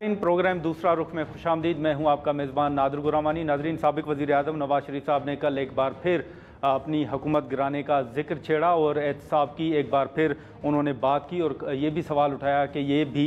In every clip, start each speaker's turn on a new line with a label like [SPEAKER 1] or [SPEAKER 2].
[SPEAKER 1] इन programme दूसरा रुख में खुशामदीद। मैं हूं आपका मेज़बान नादिर गुरामानी। नाजरीन, साबिक वज़ीर आज़म नवाज शरीफ साहब ने कल एक बार फिर अपनी हुकूमत गिराने का जिक्र छेड़ा और एहतसाब की एक बार फिर उन्होंने बात की और ये भी सवाल उठाया कि ये भी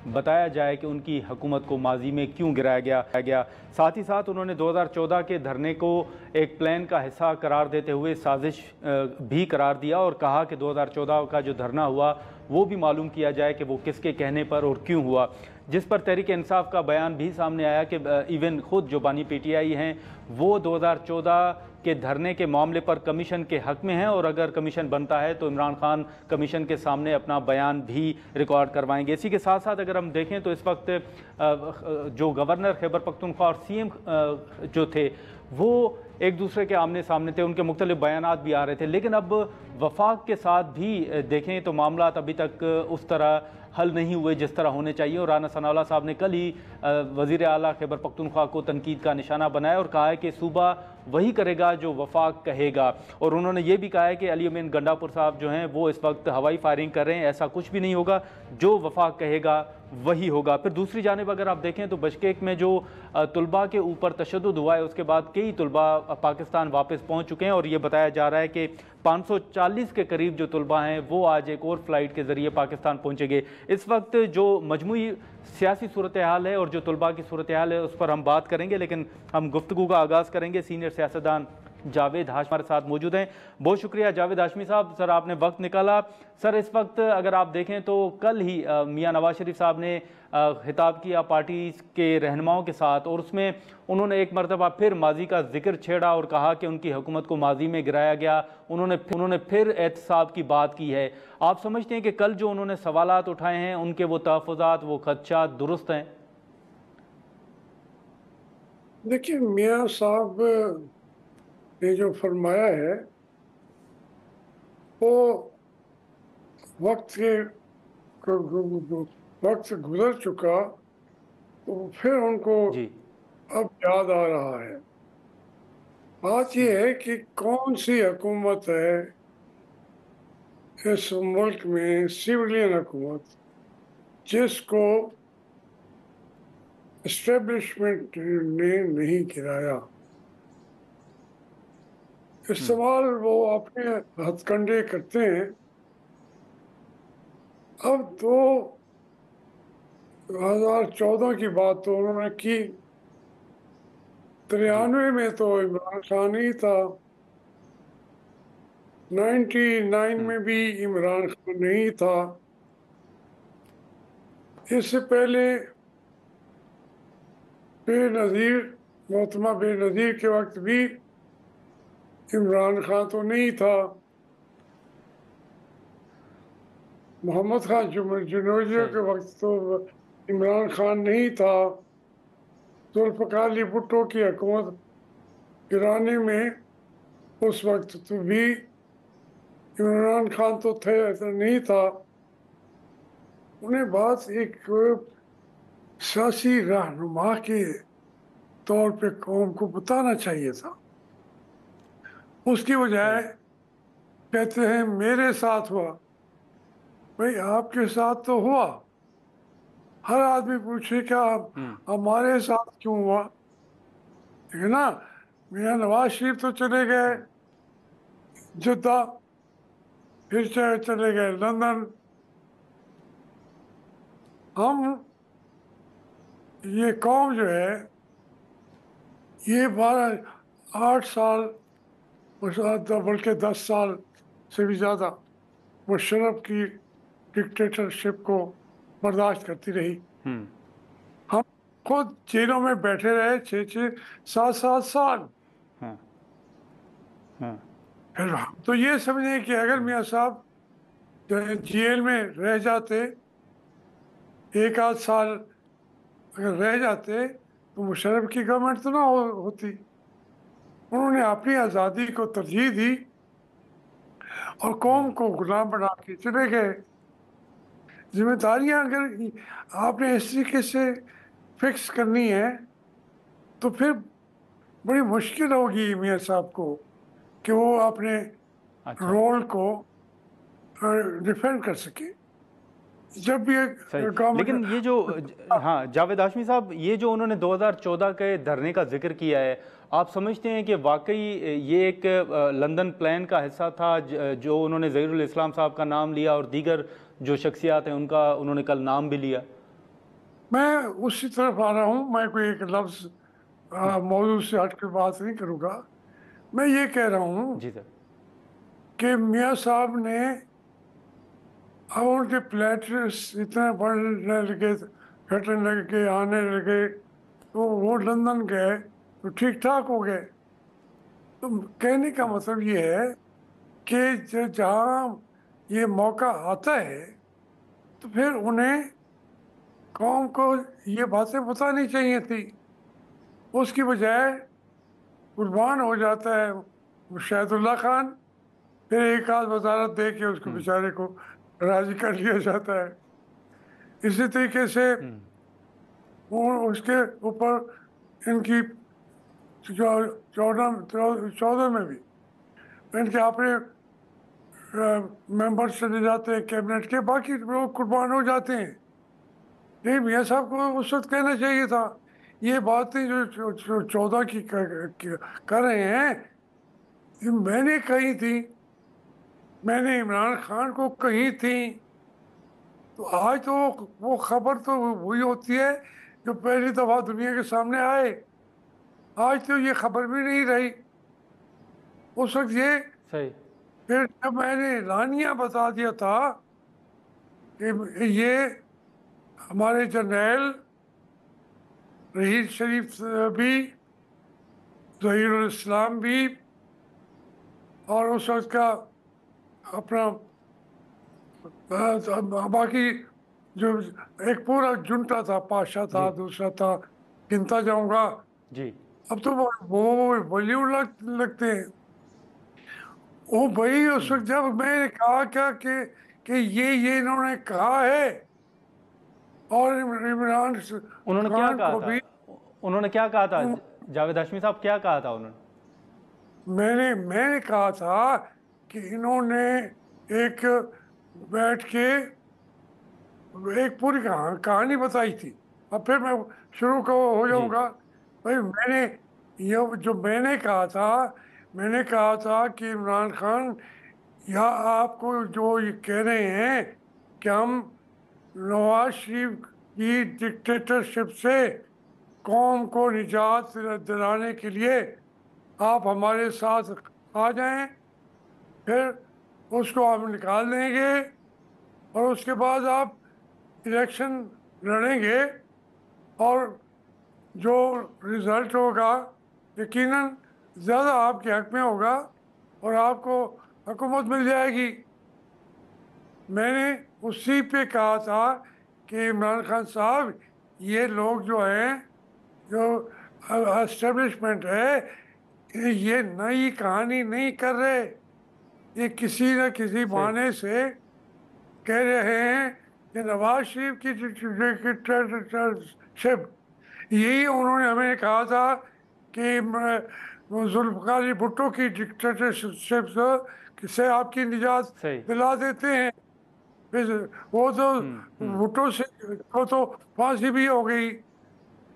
[SPEAKER 1] बताया जाए कि उनकी हुकूमत को माजी में क्यों गिराया गया। साथ ही साथ उन्होंने 2014 के धरने को एक प्लान का हिस्सा करार देते हुए साजिश भी करार दिया और कहा कि 2014 का जो धरना हुआ वो भी मालूम किया जाए कि वो किसके कहने पर और क्यों हुआ, जिस पर तहरीक इंसाफ का बयान भी सामने आया कि इवन खुद जो बानी पीटीआई हैं वो 2014 के धरने के मामले पर कमीशन के हक में हैं और अगर कमीशन बनता है तो इमरान खान कमीशन के सामने अपना बयान भी रिकॉर्ड करवाएंगे। इसी के साथ साथ अगर हम देखें तो इस वक्त जो गवर्नर खैबर पख्तूनख्वा और सीएम जो थे वो एक दूसरे के आमने सामने थे, उनके मुख्तलिफ बयानात भी आ रहे थे, लेकिन अब वफाक के साथ भी देखें तो मामला अभी तक उस तरह हल नहीं हुए जिस तरह होने चाहिए। और राना सनाउल्लाह साहब ने कल ही वज़ीर आला खैबर पख्तूनख्वा को तनकीद का निशाना बनाया और कहा है कि सूबा वही करेगा जो वफाक कहेगा। और उन्होंने ये भी कहा है कि अली अमीन गंडापुर साहब जो हैं वो इस वक्त हवाई फायरिंग कर रहे हैं, ऐसा कुछ भी नहीं होगा, जो वफाक कहेगा वही होगा। फिर दूसरी जानिब अगर आप देखें तो बशकेक में जो तुलबा के ऊपर तशद्दुद हुआ है उसके बाद कई तुलबा पाकिस्तान वापस पहुंच चुके हैं और ये बताया जा रहा है कि 540 के करीब जो तुलबा हैं वो आज एक और फ्लाइट के ज़रिए पाकिस्तान पहुंचेंगे। इस वक्त जो मजमूई सियासी सूरत हाल है और जो तुलबा की सूरत हाल है उस पर हम बात करेंगे, लेकिन हम गुफ्तगू का आगाज़ करेंगे। सीनियर सियासतदान जावेद हाशमी हमारे साथ मौजूद हैं। बहुत शुक्रिया जावेद हाशमी साहब, सर आपने वक्त निकाला। सर इस वक्त अगर आप देखें तो कल ही मियां नवाज शरीफ साहब ने खिताब किया पार्टी के रहनुमाओं के साथ और उसमें उन्होंने एक मरतबा फिर माजी का जिक्र छेड़ा और कहा कि उनकी हुकूमत को माजी में गिराया गया। उन्होंने फिर एहतसाब की बात की है। आप समझते हैं कि कल जो उन्होंने सवालात उठाए हैं उनके वो तहफ़्फ़ुज़ात, वो खदशात दुरुस्त हैं?
[SPEAKER 2] देखिए, मियाँ साहब ने जो फरमाया है वो वक्त के वक्त गुजर चुका तो फिर उनको
[SPEAKER 1] जी।
[SPEAKER 2] अब याद आ रहा है। बात यह है कि कौन सी हुकूमत है इस मुल्क में, सिविलियन हुकूमत, जिसको एस्टेब्लिशमेंट ने नहीं गिराया। इस्तेमाल वो अपने हथकंडे करते हैं। अब 2014 की बात तो उन्होंने की, 93 में तो इमरान खान ही था, 99 में भी इमरान खान नहीं था, इससे पहले बेनज़ीर, मोहतरमा बेनज़ीर के वक्त भी इमरान खान तो नहीं था, मोहम्मद खान जुनैदी के वक्त तो इमरान खान नहीं था, जुल्फ़िकार अली भुट्टो की हुकूमत गिराने में उस वक्त तो भी इमरान खान तो थे, ऐसा नहीं था। उन्हें बात एक सियासी रहनुमा के तौर पे कौम को बताना चाहिए था। उसकी बजाय कहते हैं मेरे साथ हुआ। भाई आपके साथ तो हुआ, हर आदमी पूछे क्या हमारे साथ क्यों हुआ, है ना। मियाँ नवाज शरीफ तो चले गए जद्दा, फिर चले गए लंदन। हम ये कौम जो है ये 8 साल बल्कि 10 साल से भी ज़्यादा मुशर्रफ की डिक्टेटरशिप को बर्दाश्त करती रही। हम खुद जेलों में बैठे रहे 6-6, 7-7 साल। फिर हम तो ये समझे कि अगर मियाँ साहब जेल में रह जाते, 1 आध साल अगर रह जाते तो मुशर्रफ की गवर्नमेंट तो ना होती। उन्होंने अपनी आज़ादी को तरजीह दी और कौम को गुलाम बना के चले गए। जिम्मेदारियां अगर आपने इस तरीके से फिक्स करनी है तो फिर बड़ी मुश्किल होगी मियाँ साहब को कि वो अपने
[SPEAKER 1] अच्छा।
[SPEAKER 2] रोल को डिफेंड कर सके। जब भी
[SPEAKER 1] सही। लेकिन ये जो
[SPEAKER 2] गवर्नमेंट।
[SPEAKER 1] हाँ जावेद हाशमी साहब, ये जो उन्होंने 2014 के धरने का जिक्र किया है, आप समझते हैं कि वाकई ये एक लंदन प्लान का हिस्सा था, जो उन्होंने ज़हीरुल इस्लाम साहब का नाम लिया और दीगर जो शख्सियात हैं उनका उन्होंने कल नाम भी लिया?
[SPEAKER 2] मैं उसी तरफ आ रहा हूँ, मैं कोई एक लफ्ज़ मौजूद से हट कर बात नहीं करूँगा। मैं ये कह रहा हूँ
[SPEAKER 1] जी सर।
[SPEAKER 2] कि मियाँ साहब ने, अब उनके प्लेटलेट्स इतने बढ़ने लगे, घटने लगे, आने लगे, तो वो लंदन गए तो ठीक ठाक हो गए। तो कहने का
[SPEAKER 1] हाँ।
[SPEAKER 2] मतलब ये है कि जहाँ ये मौका आता है तो फिर उन्हें, कौम को ये बातें बतानी चाहिए थी। उसकी बजाय कुर्बान हो जाता है शहदुल्ला खान, फिर एक आध वजारत दे के उसको
[SPEAKER 1] हम्म।
[SPEAKER 2] बेचारे को राजी कर लिया जाता है। इसी तरीके से
[SPEAKER 1] हम्म।
[SPEAKER 2] वो उसके ऊपर इनकी जो चौदह चौदह में भी इनके अपने मेंबर चले जाते हैं कैबिनेट के, बाकी लोग कुर्बान हो जाते हैं। नहीं, मियाँ साहब को उस वक्त कहना चाहिए था ये बातें जो 14 की कर रहे हैं, ये मैंने कही थी, मैंने इमरान खान को कही थी। तो आज तो वो खबर तो वही होती है जो पहली दफा दुनिया के सामने आए। आज तो ये खबर भी नहीं रही। उस वक्त ये,
[SPEAKER 1] सही।
[SPEAKER 2] फिर जब मैंने लानिया बता दिया था कि ये हमारे जर्नैल रहील शरीफ भी, ज़हीरुल इस्लाम भी, और उस वक्त का अपना बाकी जो एक पूरा जुंटा था, पाशा था,
[SPEAKER 1] जी।
[SPEAKER 2] दूसरा था, गिनता जाऊंगा।
[SPEAKER 1] जी।
[SPEAKER 2] अब तो वो बॉलीवुड लगते हैं। ओ भाई, उस
[SPEAKER 1] हम्म।
[SPEAKER 2] वक्त जब मैंने कहा क्या कि ये इन्होंने कहा है, और इमरान
[SPEAKER 1] उन्होंने क्या
[SPEAKER 2] खान
[SPEAKER 1] कहा
[SPEAKER 2] को
[SPEAKER 1] था?
[SPEAKER 2] भी,
[SPEAKER 1] उन्होंने क्या कहा था?
[SPEAKER 2] उन-
[SPEAKER 1] जावेद हाशमी साहब, क्या कहा था उन्होंने?
[SPEAKER 2] मैंने कहा था कि इन्होंने एक बैठ के एक पूरी कहानी बताई थी। अब फिर मैं शुरू को हो
[SPEAKER 1] जी।
[SPEAKER 2] जाऊंगा। भाई मैंने, ये जो मैंने कहा था कि इमरान खान, या आपको जो ये कह रहे हैं कि हम नवाज शरीफ की डिक्टेटरशिप से कौम को निजात दिलाने के लिए आप हमारे साथ आ जाएं, फिर उसको हम निकाल देंगे, और उसके बाद आप इलेक्शन लड़ेंगे, और जो रिजल्ट होगा यकीनन ज़्यादा आपके हक में होगा, और आपको हुकूमत मिल जाएगी। मैंने उसी पे कहा था कि इमरान खान साहब, ये लोग जो हैं, जो एस्टेब्लिशमेंट है, ये नई कहानी नहीं कर रहे। ये किसी न किसी
[SPEAKER 1] सही।
[SPEAKER 2] बहाने से कह रहे हैं कि नवाज शरीफ की डिक्टेटरशिप, यही उन्होंने हमें कहा था कि जुल्फ़िकार अली भुट्टो की डिक्टेटरशिप से आपकी निजात
[SPEAKER 1] सही।
[SPEAKER 2] दिला देते हैं। फिर वो तो
[SPEAKER 1] हम्म।
[SPEAKER 2] भुट्टो से को तो फांसी भी हो गई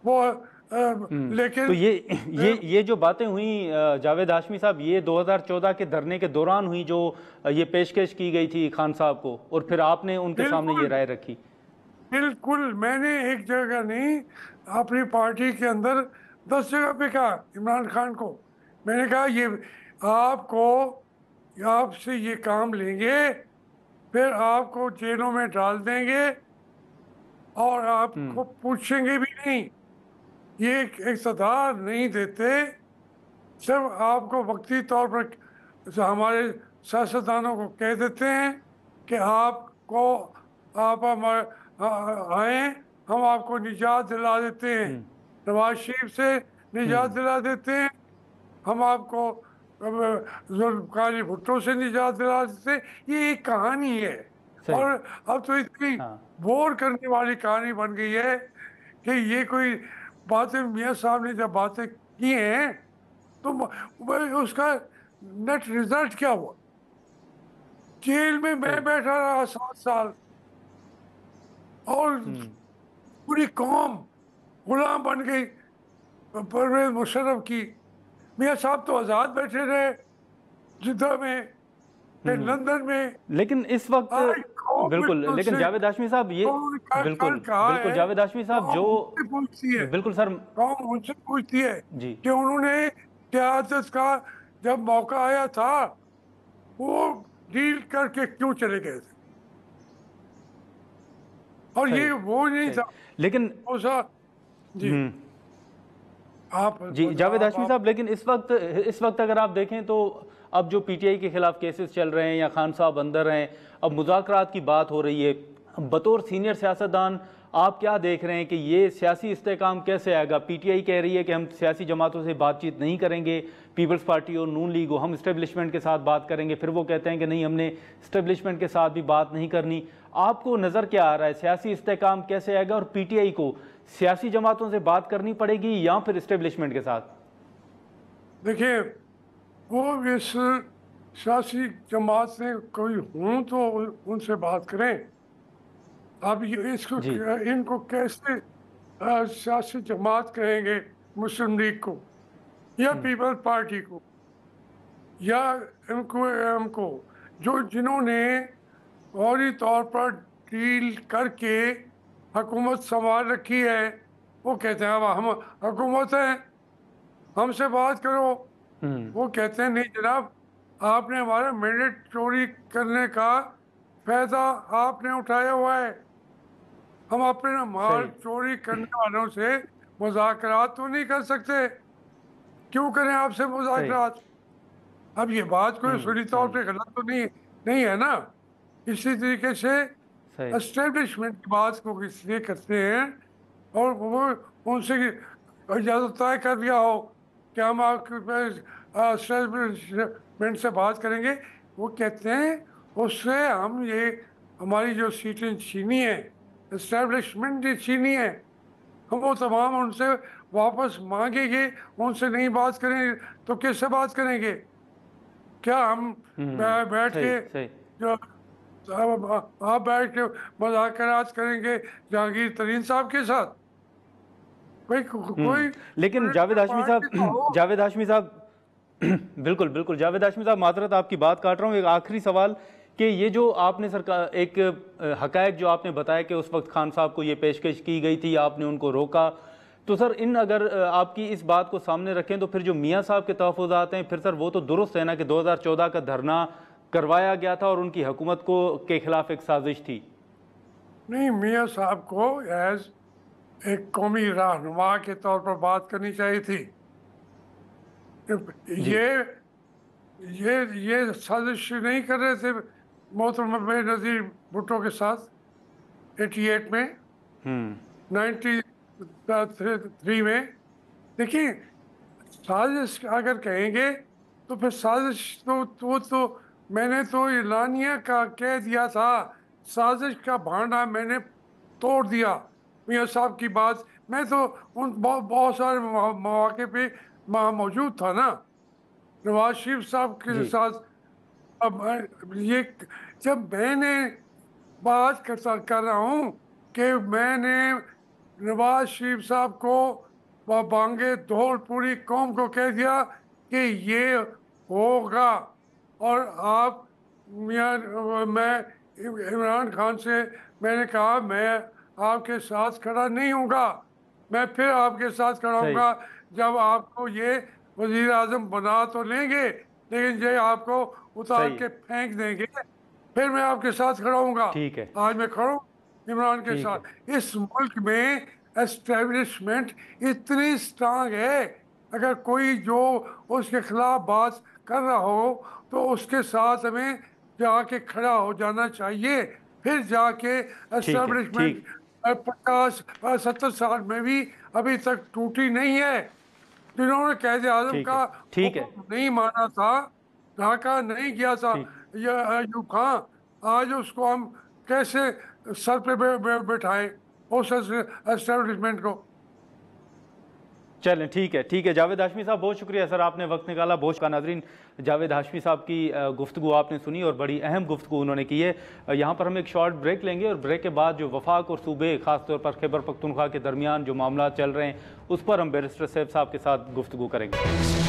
[SPEAKER 2] वो,
[SPEAKER 1] तो
[SPEAKER 2] लेकिन
[SPEAKER 1] ये जो बातें हुई जावेद हाशमी साहब, ये 2014 के धरने के दौरान हुई, जो ये पेशकश की गई थी खान साहब को, और फिर आपने उनके सामने ये
[SPEAKER 2] बिल्कुल
[SPEAKER 1] राय रखी?
[SPEAKER 2] बिल्कुल, मैंने एक जगह नहीं, अपनी पार्टी के अंदर 10 जगह पे कहा इमरान खान को। मैंने कहा ये आपको, आपसे ये काम लेंगे, फिर आपको जेलों में डाल देंगे, और
[SPEAKER 1] हम्म।
[SPEAKER 2] आपको पूछेंगे भी नहीं। ये इक़्तिदार नहीं देते, सिर्फ आपको वक्ती तौर पर हमारे सियासतदानों को कह देते हैं कि आपको, आप हमारे आए, हम आपको निजात दिला देते हैं,
[SPEAKER 1] हम्म।
[SPEAKER 2] नवाज शरीफ से निजात
[SPEAKER 1] हम्म।
[SPEAKER 2] दिला देते हैं, हम आपको जुल्फ़िकार भुट्टो से निजात दिला देते हैं। ये एक कहानी है,
[SPEAKER 1] सही।
[SPEAKER 2] और अब तो इतनी
[SPEAKER 1] हाँ।
[SPEAKER 2] बोर करने वाली कहानी बन गई है कि ये कोई बातें, मियाँ साहब ने जब बातें की हैं, तो उसका नेट रिजल्ट क्या हुआ? जेल में मैं
[SPEAKER 1] सही।
[SPEAKER 2] बैठा रहा 7 साल, और पूरी कौम गुलाम बन गई परवेज मुशर्रफ की। मियाँ साहब तो आज़ाद बैठे रहे जिद्दा में, फिर लंदन में।
[SPEAKER 1] लेकिन इस वक्त
[SPEAKER 2] आज कौम
[SPEAKER 1] बिल्कुल, लेकिन
[SPEAKER 2] उनसे
[SPEAKER 1] जावेद हाशमी साहब ये
[SPEAKER 2] उन्होंने कल
[SPEAKER 1] बिल्कुल
[SPEAKER 2] कहा
[SPEAKER 1] बिल्कुल
[SPEAKER 2] है,
[SPEAKER 1] जावेद हाशमी साहब
[SPEAKER 2] कौम
[SPEAKER 1] जो
[SPEAKER 2] उनसे पूछती है,
[SPEAKER 1] बिल्कुल सर
[SPEAKER 2] कौम उनसे पूछती है
[SPEAKER 1] जी
[SPEAKER 2] कि उन्होंने क़यादत का जब मौका आया था वो डील करके क्यों चले गए थे। और
[SPEAKER 1] सही
[SPEAKER 2] ये वो नहीं
[SPEAKER 1] सही
[SPEAKER 2] था
[SPEAKER 1] लेकिन
[SPEAKER 2] वो सा। जी आप
[SPEAKER 1] जी जावेद हाशमी
[SPEAKER 2] आप
[SPEAKER 1] साहब, लेकिन इस वक्त अगर आप देखें तो अब जो पीटीआई के खिलाफ केसेस चल रहे हैं या खान साहब अंदर हैं, अब मुज़ाकरात की बात हो रही है, बतौर सीनियर सियासतदान आप क्या देख रहे हैं कि ये सियासी इस्तेकाम कैसे आएगा? पीटीआई कह रही है कि हम सियासी जमातों से बातचीत नहीं करेंगे, पीपल्स पार्टी और नून लीग हो, हम इस्टेब्लिशमेंट के साथ बात करेंगे। फिर वो कहते हैं कि नहीं, हमने इस्टेब्लिशमेंट के साथ भी बात नहीं करनी। आपको नज़र क्या आ रहा है, सियासी इस्तेकाम कैसे आएगा और पीटीआई को सियासी जमातों से बात करनी पड़ेगी या फिर इस्टेब्लिशमेंट के साथ?
[SPEAKER 2] देखिए, वो इस सियासी जमात से कोई हों तो उनसे बात करें। अब ये इसको
[SPEAKER 1] जी
[SPEAKER 2] इनको कैसे सियासी जमात कहेंगे, मुस्लिम लीग को या पीपल्स पार्टी को या इनको जो जिन्होंने फौरी तौर पर डील करके हुकूमत संभाल रखी है, वो कहते हैं अब हम हुकूमत है, हमसे बात करो। वो कहते हैं नहीं जनाब, आपने हमारा मैंडेट चोरी करने का फायदा आपने उठाया हुआ है। हम अपने माल
[SPEAKER 1] सही
[SPEAKER 2] चोरी करने वालों से मुज़ाकरात तो नहीं कर सकते, क्यों करें आपसे
[SPEAKER 1] सही
[SPEAKER 2] मुज़ाकरात। अब ये बात कोई सूरी तौर पे गलत तो नहीं नहीं है ना। इसी तरीके से
[SPEAKER 1] सही
[SPEAKER 2] एस्टेब्लिशमेंट की बात को इसलिए करते हैं और वो उनसे इजाज़त तय कर दिया हो कि हम आपके एस्टेब्लिशमेंट से बात करेंगे। वो कहते हैं उससे हम ये हमारी जो सीटें छीनी है, एस्टेब्लिशमेंट ने छीनी है, हम वो तमाम उनसे वापस मांगेंगे। उनसे नहीं बात करेंगे तो किससे बात करेंगे? क्या हम बैठ
[SPEAKER 1] सही
[SPEAKER 2] के
[SPEAKER 1] सही
[SPEAKER 2] जो आप बैठ के मुज़ाकरात करेंगे जहांगीर तरीन साहब के साथ? कोई कोई
[SPEAKER 1] लेकिन जावेद
[SPEAKER 2] पॉलिटिकल
[SPEAKER 1] हाशमी
[SPEAKER 2] पार्टी तो
[SPEAKER 1] साहब
[SPEAKER 2] हो।
[SPEAKER 1] जावेद हाशमी साहब बिल्कुल बिल्कुल जावेद हाशमी साहब, माजरत आपकी बात काट रहा हूँ, एक आखिरी सवाल कि ये जो आपने सरकार एक हकायक जो आपने बताया कि उस वक्त खान साहब को ये पेशकश की गई थी, आपने उनको रोका, तो सर इन अगर आपकी इस बात को सामने रखें तो फिर जो मियाँ साहब के तहफ़्फ़ुज़ात हैं, फिर सर वो तो दुरुस्त है ना कि 2014 का धरना करवाया गया था और उनकी हुकूमत को के खिलाफ एक साजिश थी।
[SPEAKER 2] नहीं, मियाँ साहब को एज एक कौमी रहनुमा के तौर पर बात करनी चाहिए थी।
[SPEAKER 1] जी
[SPEAKER 2] ये ये साजिश नहीं कर रहे थे मोहतरमा बेनज़ीर भुट्टो के साथ 88 में, 93 में। देखिए, साजिश अगर कहेंगे तो फिर साजिश तो मैंने तो एलानिया का कह दिया था, साजिश का भांडा मैंने तोड़ दिया। मियाँ साहब की बात मैं तो उन बहुत सारे मौके पे वहाँ मौजूद था ना, नवाज शरीफ साहब के
[SPEAKER 1] जी
[SPEAKER 2] साथ। अब ये जब मैंने बात कर रहा हूँ कि मैंने नवाज शरीफ साहब को बांगे धोल पूरी कौम को कह दिया कि ये होगा। और आप मैं इमरान खान से मैंने कहा मैं आपके साथ खड़ा नहीं होऊंगा, मैं फिर आपके साथ खड़ा
[SPEAKER 1] सही
[SPEAKER 2] होऊंगा जब आपको ये वजीर आजम बना तो लेंगे, लेकिन ये आपको उतार
[SPEAKER 1] सही
[SPEAKER 2] के फेंक देंगे, फिर मैं आपके साथ खड़ा होऊंगा।
[SPEAKER 1] ठीक है
[SPEAKER 2] आज मैं खड़ा हूं इमरान के
[SPEAKER 1] ठीक है
[SPEAKER 2] साथ। इस मुल्क में एस्टेब्लिशमेंट इतनी स्ट्रांग है, अगर कोई जो उसके खिलाफ बात कर रहा हो तो उसके साथ हमें जाके खड़ा हो जाना चाहिए। फिर जाके
[SPEAKER 1] ठीक है
[SPEAKER 2] एस्टेब्लिशमेंट
[SPEAKER 1] ठीक
[SPEAKER 2] 50-70 साल में भी अभी तक टूटी नहीं है। जिन्होंने कैद आजम
[SPEAKER 1] ठीक
[SPEAKER 2] का
[SPEAKER 1] है ठीक है
[SPEAKER 2] हुक्म नहीं माना था, ढाका नहीं किया था,
[SPEAKER 1] ठीक
[SPEAKER 2] या अयूब खां, आज उसको हम कैसे सर पे बैठाएं उस एस्टेब्लिशमेंट को।
[SPEAKER 1] चलें, ठीक है जावेद हाशमी साहब, बहुत शुक्रिया सर, आपने वक्त निकाला। बहुत का नाजरीन, जावेद हाशमी साहब की गुफ्तगू आपने सुनी और बड़ी अहम गुफ्तगू उन्होंने की है। यहाँ पर हम एक शॉर्ट ब्रेक लेंगे और ब्रेक के बाद जो वफाक और सूबे खासतौर पर खैबर पख्तूनख्वा के दरमियान जो मामला चल रहे हैं उस पर हम बैरिस्टर सैफ साहब के साथ गुफ्तगू करेंगे।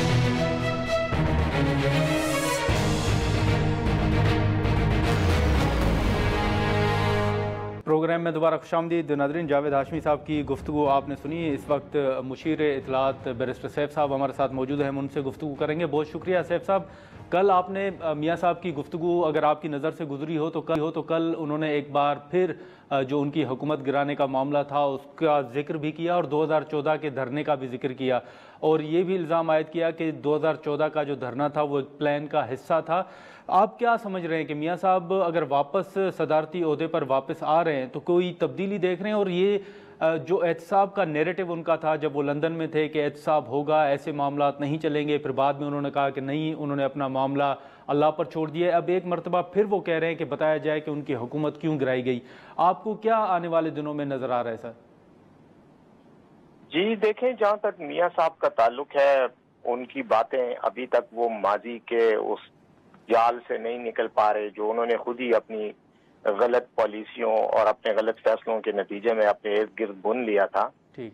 [SPEAKER 1] प्रोग्राम में दोबारा खुशामदीद नाज़रीन। जावेद हाशमी साहब की गुफ्तगू आपने सुनी। इस वक्त मुशीर इतलात बैरिस्टर सैफ साहब हमारे साथ मौजूद हैं, हम उनसे गुफ्तगू करेंगे। बहुत शुक्रिया सैफ साहब। कल आपने मियाँ साहब की गुफ्तगू अगर आपकी नज़र से गुजरी हो तो कल उन्होंने एक बार फिर जो उनकी हुकूमत गिराने का मामला था उसका जिक्र भी किया और 2014 के धरने का भी जिक्र किया और ये भी इल्ज़ाम आयद किया कि 2014 का जो धरना था वो एक प्लान का हिस्सा था। आप क्या समझ रहे हैं कि मियाँ साहब अगर वापस सदारती ओहदे पर वापस आ रहे हैं तो कोई तब्दीली देख रहे हैं? और ये जो एहतसाब का नैरेटिव उनका था जब वो लंदन में थे कि एहतसाब होगा, ऐसे मामला नहीं चलेंगे, फिर बाद में उन्होंने कहा कि नहीं, उन्होंने अपना मामला अल्लाह पर छोड़ दिया। अब एक मरतबा फिर वो कह रहे हैं कि बताया जाए कि उनकी हुकूमत क्यों गिराई गई। आपको क्या आने वाले दिनों में नजर आ रहा है सर?
[SPEAKER 3] जी देखें, जहाँ तक मियाँ साहब का ताल्लुक है, उनकी बातें अभी तक वो माजी के उस जाल से नहीं निकल पा रहे जो उन्होंने खुद ही अपनी गलत पॉलिसियों और अपने गलत फैसलों के नतीजे में अपने इर्द गिर्द बुन लिया था।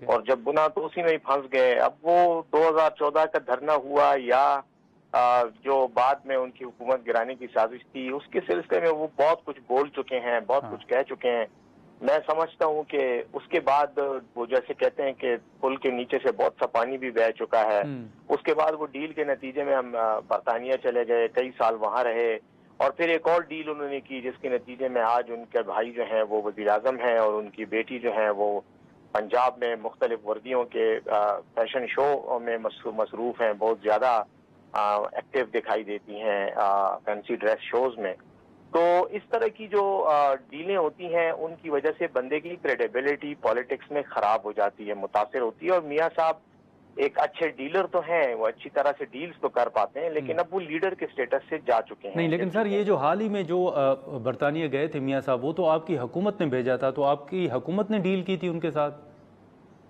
[SPEAKER 3] और जब बुना तो उसी में ही फंस गए। अब वो 2014 का धरना हुआ या जो बाद में उनकी हुकूमत गिराने की साजिश थी, उसके सिलसिले में वो बहुत कुछ बोल चुके हैं, बहुत कुछ कह चुके हैं। मैं समझता हूँ कि उसके बाद वो जैसे कहते हैं कि पुल के नीचे से बहुत सा पानी भी बह चुका है। उसके बाद वो डील के नतीजे में हम बरतानिया चले गए, कई साल वहां रहे और फिर एक और डील उन्होंने की जिसके नतीजे में आज उनके भाई जो हैं वो वज़ीर आज़म हैं और उनकी बेटी जो है वो पंजाब में मुख्तलिफ वर्दियों के फैशन शो में मसरूफ हैं, बहुत ज्यादा एक्टिव दिखाई देती हैं फैंसी ड्रेस शोज में। तो इस तरह की जो डीलें होती हैं उनकी वजह से बंदे की क्रेडिबिलिटी पॉलिटिक्स में खराब हो जाती है, मुतासिर होती है। और मियाँ साहब एक अच्छे डीलर तो हैं, वो अच्छी तरह से डील्स तो कर पाते हैं, लेकिन अब वो लीडर के स्टेटस से जा चुके हैं।
[SPEAKER 1] नहीं, लेकिन सर ये जो हाल ही में जो बरतानिया गए थे मियाँ साहब, वो तो आपकी हुकूमत ने भेजा था, तो आपकी हुकूमत ने डील की थी उनके साथ?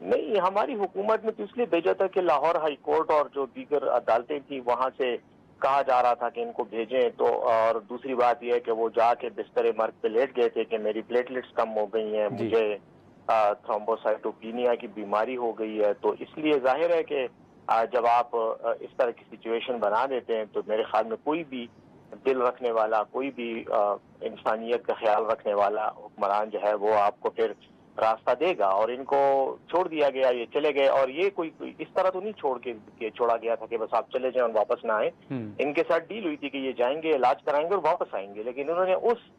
[SPEAKER 3] नहीं, हमारी हुकूमत ने तो इसलिए भेजा था कि लाहौर हाई कोर्ट और जो दीगर अदालतें थी वहां से कहा जा रहा था कि इनको भेजें। तो और दूसरी बात यह है कि वो जाके बिस्तर मर्ग पे लेट गए थे कि मेरी प्लेटलेट्स कम हो गई हैं, मुझे थ्रोम्बोसाइटोपिनिया की बीमारी हो गई है। तो इसलिए जाहिर है कि जब आप इस तरह की सिचुएशन बना देते हैं तो मेरे ख्याल में कोई भी दिल रखने वाला, कोई भी इंसानियत का ख्याल रखने वाला हुक्मरान जो है वो आपको फिर रास्ता देगा। और इनको छोड़ दिया गया, ये चले गए। और ये कोई इस तरह तो नहीं छोड़ा गया था कि बस आप चले जाएं और वापस ना आए। इनके साथ डील हुई थी कि ये जाएंगे, इलाज कराएंगे और वापस आएंगे। लेकिन उन्होंने उस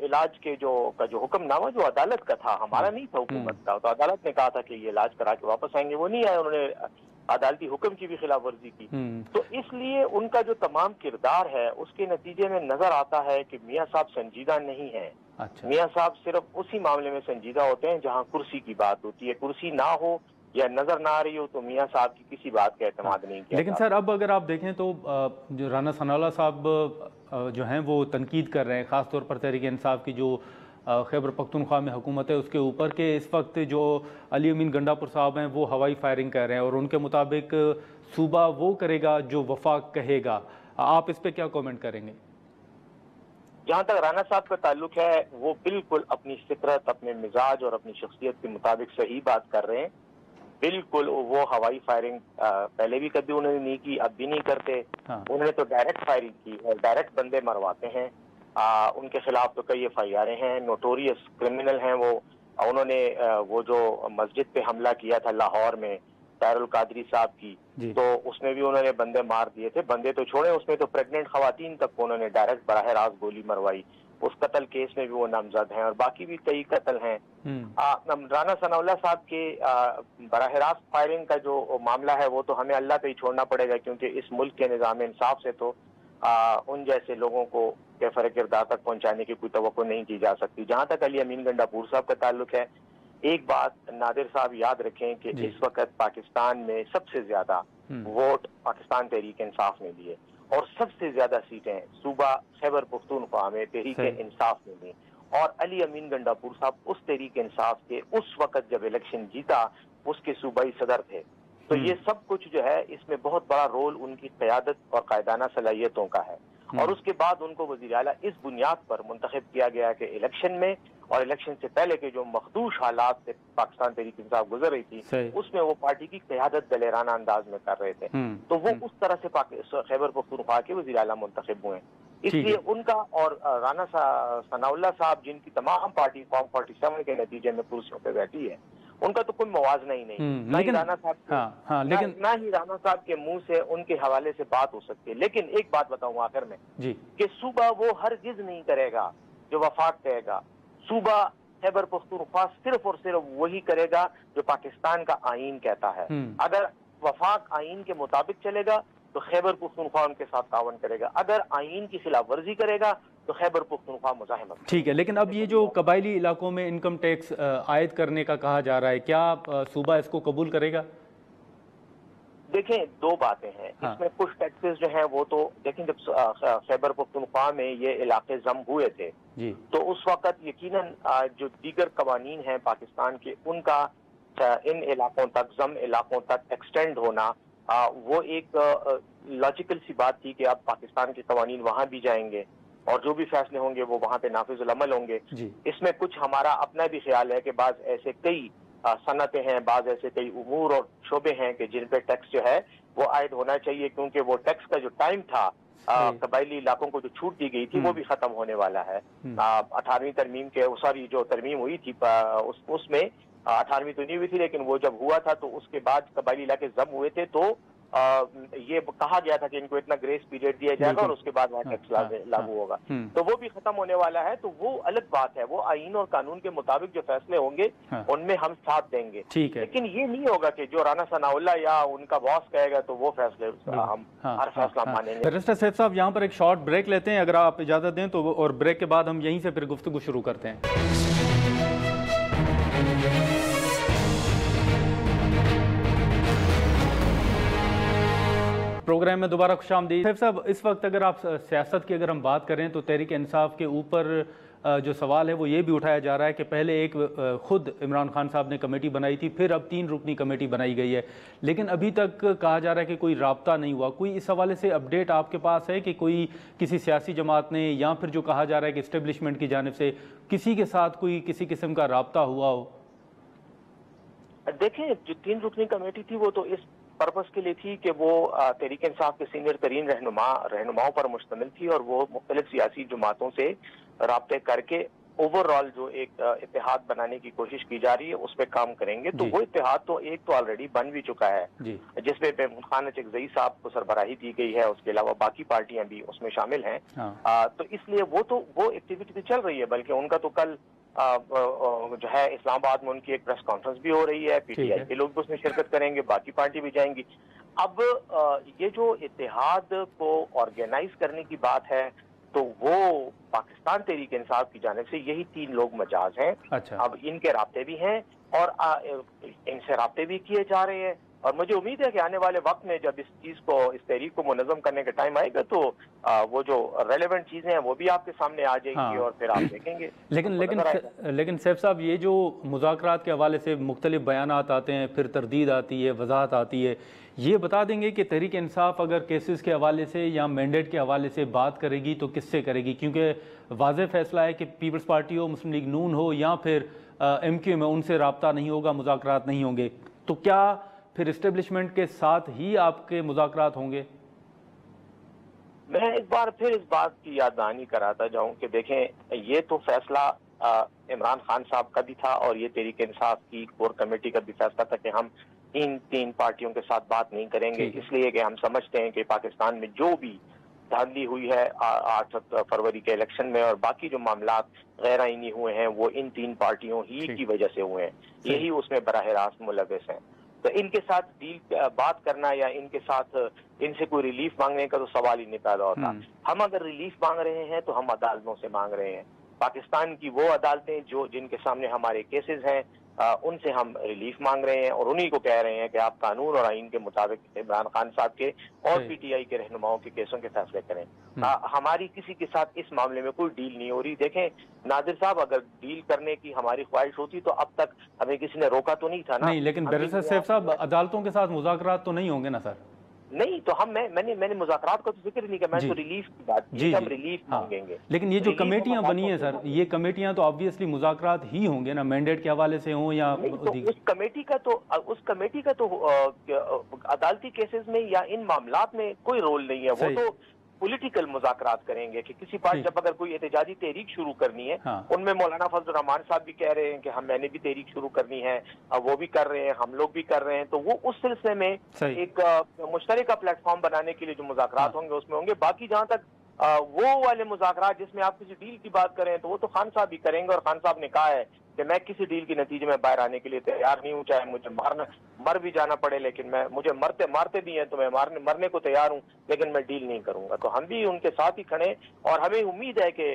[SPEAKER 3] इलाज के जो हुक्मनामा जो अदालत का था, हमारा नहीं था हुकूमत का, तो अदालत ने कहा था कि ये इलाज करा के वापस आएंगे, वो नहीं आए, उन्होंने अदालती हुक्म की भी खिलाफ वर्जी की। तो इसलिए उनका जो तमाम किरदार है उसके नतीजे में नजर आता है कि मियाँ साहब संजीदा नहीं है। अच्छा। मियाँ साहब सिर्फ उसी मामले में संजीदा होते हैं जहाँ कुर्सी की बात होती है। कुर्सी ना हो या नजर ना आ रही हो तो मियाँ साहब की किसी बात का एतमाद नहीं किया।
[SPEAKER 1] लेकिन सर अब अगर आप देखें तो जो राना सनाउल्लाह साहब जो हैं वो तनकीद कर रहे हैं, खासतौर पर तहरीक इंसाफ की जो खैबर पख्तूनख्वा में हुकूमत है उसके ऊपर के इस वक्त जो अली अमीन गंडापुर साहब हैं वो हवाई फायरिंग कर रहे हैं और उनके मुताबिक सूबा वो करेगा जो वफाक कहेगा। आप इस पर क्या कमेंट करेंगे?
[SPEAKER 3] जहाँ तक राना साहब का ताल्लुक है वो बिल्कुल अपनी फितरत, अपने मिजाज और अपनी शख्सियत के मुताबिक सही बात कर रहे हैं। बिल्कुल वो हवाई फायरिंग पहले भी कभी उन्होंने नहीं की, अब भी नहीं करते। उन्होंने तो डायरेक्ट फायरिंग की और डायरेक्ट बंदे मरवाते हैं। उनके खिलाफ तो कई FIR हैं, नोटोरियस क्रिमिनल हैं वो। उन्होंने वो जो मस्जिद पे हमला किया था लाहौर में तारुल कादरी साहब की, तो उसमें भी उन्होंने बंदे मार दिए थे। बंदे तो छोड़े, उसमें तो प्रेग्नेंट खवातीन तक को उन्होंने डायरेक्ट बराह रास्त गोली मरवाई। उस कत्ल केस में भी वो नामजद हैं और बाकी भी कई कत्ल हैं। राना सनाउल्लाह साहब के बराह रास्त फायरिंग का जो मामला है वो तो हमें अल्लाह पे ही छोड़ना पड़ेगा, क्योंकि इस मुल्क के निज़ाम इंसाफ से तो उन जैसे लोगों को कैफर किरदार तक पहुंचाने की कोई तवक्को नहीं की जा सकती। जहां तक अली अमीन गंडापुर साहब का ताल्लुक है, एक बात नादिर साहब याद रखें कि इस वक्त पाकिस्तान में सबसे ज्यादा वोट पाकिस्तान तहरीक इंसाफ ने लिए और सबसे ज्यादा सीटें सूबा खैबर पख्तूनख्वा में तहरीक इंसाफ ने ली। और अली अमीन गंडापुर साहब उस तहरीक इंसाफ के उस वक्त जब इलेक्शन जीता उसके सूबाई सदर थे। तो ये सब कुछ जो है इसमें बहुत बड़ा रोल उनकी क़यादत और कायदाना सलाहियतों का है। और उसके बाद उनको वज़ीर आला इस बुनियाद पर मुंतखब किया गया कि इलेक्शन में और इलेक्शन से पहले के जो मखदूश हालात से पाकिस्तान तहरीक इंसाफ गुजर रही थी, उसमें वो पार्टी की क़यादत दलेराना अंदाज में कर रहे थे। तो वो उस तरह से खैबर पख्तूनख्वा के वज़ीर आला मुंतखब हुए। इसलिए उनका और राना सनाउल्लाह साहब, जिनकी तमाम पार्टी फॉर्म 47 के नतीजे में कुर्सियों पर बैठी है, उनका तो कोई मुवाजना ही नहीं। ना ही राना साहब लेकिन ना ही राना साहब के मुंह से उनके हवाले से बात हो सकती है। लेकिन एक बात बताऊं आखिर में कि सूबा वो हरगिज नहीं करेगा जो वफाक कहेगा। सूबा खैबर पख्तूनख्वा सिर्फ और सिर्फ वही करेगा जो पाकिस्तान का आईन कहता है। अगर वफाक आईन के मुताबिक चलेगा तो खैबर पख्तूनख्वा उनके साथ तावन करेगा। अगर आईन की खिलाफ वर्जी करेगा तो खैबर पख्तूनख्वा मुजाहिमत। ठीक
[SPEAKER 1] है, लेकिन अब ये जो कबायली इलाकों में इनकम टैक्स आयद करने का कहा जा रहा है, क्या सूबा इसको कबूल करेगा?
[SPEAKER 3] देखें, दो बातें हैं इसमें। कुछ टैक्सेस जो हैं वो तो देखें, जब खैबर पख्तूनख्वा में ये इलाके जम हुए थे तो उस वक्त यकीनन जो दीगर कवानीन हैं पाकिस्तान के, उनका इन इलाकों तक, जम इलाकों तक एक्सटेंड होना वो एक लॉजिकल सी बात थी कि अब पाकिस्तान के कवानीन वहां भी जाएंगे और जो भी फैसले होंगे वो वहां पे नाफिजुल अमल होंगे। इसमें कुछ हमारा अपना भी ख्याल है कि बाज ऐसे कई सनतें हैं, बाज ऐसे कई उमूर और शोबे हैं कि जिन पे टैक्स जो है वो आयद होना चाहिए, क्योंकि वो टैक्स का जो टाइम था कबायली इलाकों को जो छूट दी गई थी वो भी खत्म होने वाला है। 18वीं तरमीम के सॉरी जो तरमीम हुई थी उसमें 18वीं तो नहीं हुई थी, लेकिन वो जब हुआ था तो उसके बाद कबायली इलाके जम हुए थे तो ये कहा गया था कि इनको इतना ग्रेस पीरियड दिया जाएगा और उसके बाद वहाँ टैक्स लागू होगा। तो वो भी खत्म होने वाला है। तो वो अलग बात है, वो आईन और कानून के मुताबिक जो फैसले होंगे उनमें हम साथ देंगे। लेकिन ये नहीं होगा कि जो राना सनाउल्लाह या उनका बॉस कहेगा तो वो फैसले हम हर फैसला मानेंगे।
[SPEAKER 1] बैरिस्टर सैफ साहब, यहाँ पर एक शॉर्ट ब्रेक लेते हैं अगर आप इजाजत दें तो, और ब्रेक के बाद हम यहीं से फिर गुफ्तगू शुरू करते हैं। प्रोग्राम में दोबारा खुशामदीद। सैफ साहब, इस वक्त अगर आप सियासत की अगर हम बात करें तो तहरीक इंसाफ के ऊपर जो सवाल है वो ये भी उठाया जा रहा है कि पहले एक खुद इमरान खान साहब ने कमेटी बनाई थी, फिर अब 3 रुकनी कमेटी बनाई गई है, लेकिन अभी तक कहा जा रहा है कि कोई राब्ता नहीं हुआ। कोई इस हवाले से अपडेट आपके पास है कि कोई किसी सियासी जमात ने या फिर जो कहा जा रहा है कि इस्टेब्लिशमेंट की जानिब से किसी के साथ कोई किसी किस्म का राब्ता हुआ हो?
[SPEAKER 3] देखें, जो 3 रुकनी कमेटी थी वो तो इस पर्पस के लिए थी कि वो तहरीक इंसाफ के सीनियर तरीन रहनुमाओं पर मुश्तमिल थी और वो मुख्तलिफ सियासी जमातों से राब्ते करके ओवरऑल जो एक इत्तेहाद बनाने की कोशिश की जा रही है उस पर काम करेंगे। तो वो इत्तेहाद तो एक तो ऑलरेडी बन भी चुका है जिसमें महमूद खान चकजई साहब को सरबराही दी गई है, उसके अलावा बाकी पार्टियां भी उसमें शामिल हैं। तो इसलिए वो एक्टिविटी चल रही है। बल्कि उनका तो कल जो है इस्लामाबाद में उनकी एक प्रेस कॉन्फ्रेंस भी हो रही है, पीटीआई के लोग भी उसमें शिरकत करेंगे, बाकी पार्टी भी जाएंगी। अब ये जो इत्तेहाद को ऑर्गेनाइज करने की बात है तो वो पाकिस्तान तहरीक इंसाफ की जानिब से यही 3 लोग मजाज हैं। अब इनके राब्ते भी हैं और इनसे राब्ते भी किए जा रहे हैं और मुझे उम्मीद है कि आने वाले वक्त में जब इस चीज को, इस तहरीक को मुनज़्ज़म करने का टाइम आएगा तो वो जो रेलेवेंट चीजें हैं वो भी आपके सामने आ जाएंगी और फिर आप देखेंगे।
[SPEAKER 1] लेकिन सैफ साहब, ये जो मुज़ाकरात के हवाले से मुख्तलिफ बयानात आते हैं, फिर तरदीद आती है, वजाहत आती है, ये बता देंगे कि तहरीक इंसाफ अगर केसेस के हवाले से या मैंडेट के हवाले से बात करेगी तो किससे करेगी? क्योंकि वाज़ेह फैसला है कि पीपल्स पार्टी हो, मुस्लिम लीग नून हो या फिर MQ में, उनसे रब्ता नहीं होगा, मुज़ाकरात नहीं होंगे। तो क्या फिर इस्टेब्लिशमेंट के साथ ही आपके मुज़ाकरात होंगे?
[SPEAKER 3] मैं एक बार फिर इस बात की याद दहानी कराता जाऊं कि देखें, ये तो फैसला इमरान खान साहब का भी था और ये तहरीक इंसाफ की कोर कमेटी का भी फैसला था कि हम तीन पार्टियों के साथ बात नहीं करेंगे, इसलिए कि हम समझते हैं कि पाकिस्तान में जो भी धांधली हुई है 8 फरवरी के इलेक्शन में और बाकी जो मामला गैर आईनी हुए हैं वो इन 3 पार्टियों ही की वजह से हुए हैं, यही उसमें बराह रास्त मुलव्वस हैं। तो इनके साथ बात करना या इनके साथ इनसे कोई रिलीफ मांगने का तो सवाल ही नहीं पैदा होता। हम अगर रिलीफ मांग रहे हैं तो हम अदालतों से मांग रहे हैं, पाकिस्तान की वो अदालतें जो जिनके सामने हमारे केसेस हैं, उनसे हम रिलीफ मांग रहे हैं और उन्हीं को कह रहे हैं कि आप कानून और आइन के मुताबिक इमरान खान साहब के और पीटीआई के रहनुमाओं के केसों के फैसले करें। हमारी किसी के साथ इस मामले में कोई डील नहीं हो रही। देखें नादिर साहब, अगर डील करने की हमारी ख्वाहिश होती तो अब तक हमें किसी ने रोका तो नहीं था ना।
[SPEAKER 1] नहीं, लेकिन बैरिस्टर सैफ साहब, अदालतों के साथ मुज़ाकरात तो नहीं होंगे ना सर?
[SPEAKER 3] नहीं, तो हम मैंने मुज़ाकरात का तो जिक्र नहीं किया, मैं तो रिलीफ की बात की, हम रिलीफ मांगेंगे।
[SPEAKER 1] लेकिन ये जो कमेटियां बनी है सर, ये कमेटियां तो ऑब्वियसली मुज़ाकरात ही होंगे ना, मैंडेट के हवाले से हों या
[SPEAKER 3] तो उस कमेटी का तो अदालती केसेस में या इन मामलात में कोई रोल नहीं है। वो तो पॉलिटिकल मुज़ाकरात करेंगे कि किसी पार्टी जब अगर कोई एहतजाजी तहरीक शुरू करनी है, उनमें मौलाना फजल रहमान साहब भी कह रहे हैं कि मैंने भी तहरीक शुरू करनी है, वो भी कर रहे हैं, हम लोग भी कर रहे हैं, तो वो उस सिलसिले में एक मुश्तरका प्लेटफॉर्म बनाने के लिए जो मुज़ाकरात होंगे उसमें होंगे। बाकी जहाँ तक वो वाले मुज़ाकरात जिसमें आप किसी डील की बात करें तो वो तो खान साहब भी करेंगे, और खान साहब ने कहा है कि मैं किसी डील के नतीजे में बाहर आने के लिए तैयार नहीं हूँ, चाहे मुझे मर भी जाना पड़े, लेकिन मुझे मारते भी हैं तो मैं मरने को तैयार हूँ, लेकिन मैं डील नहीं करूंगा। तो हम भी उनके साथ ही खड़े, और हमें उम्मीद है कि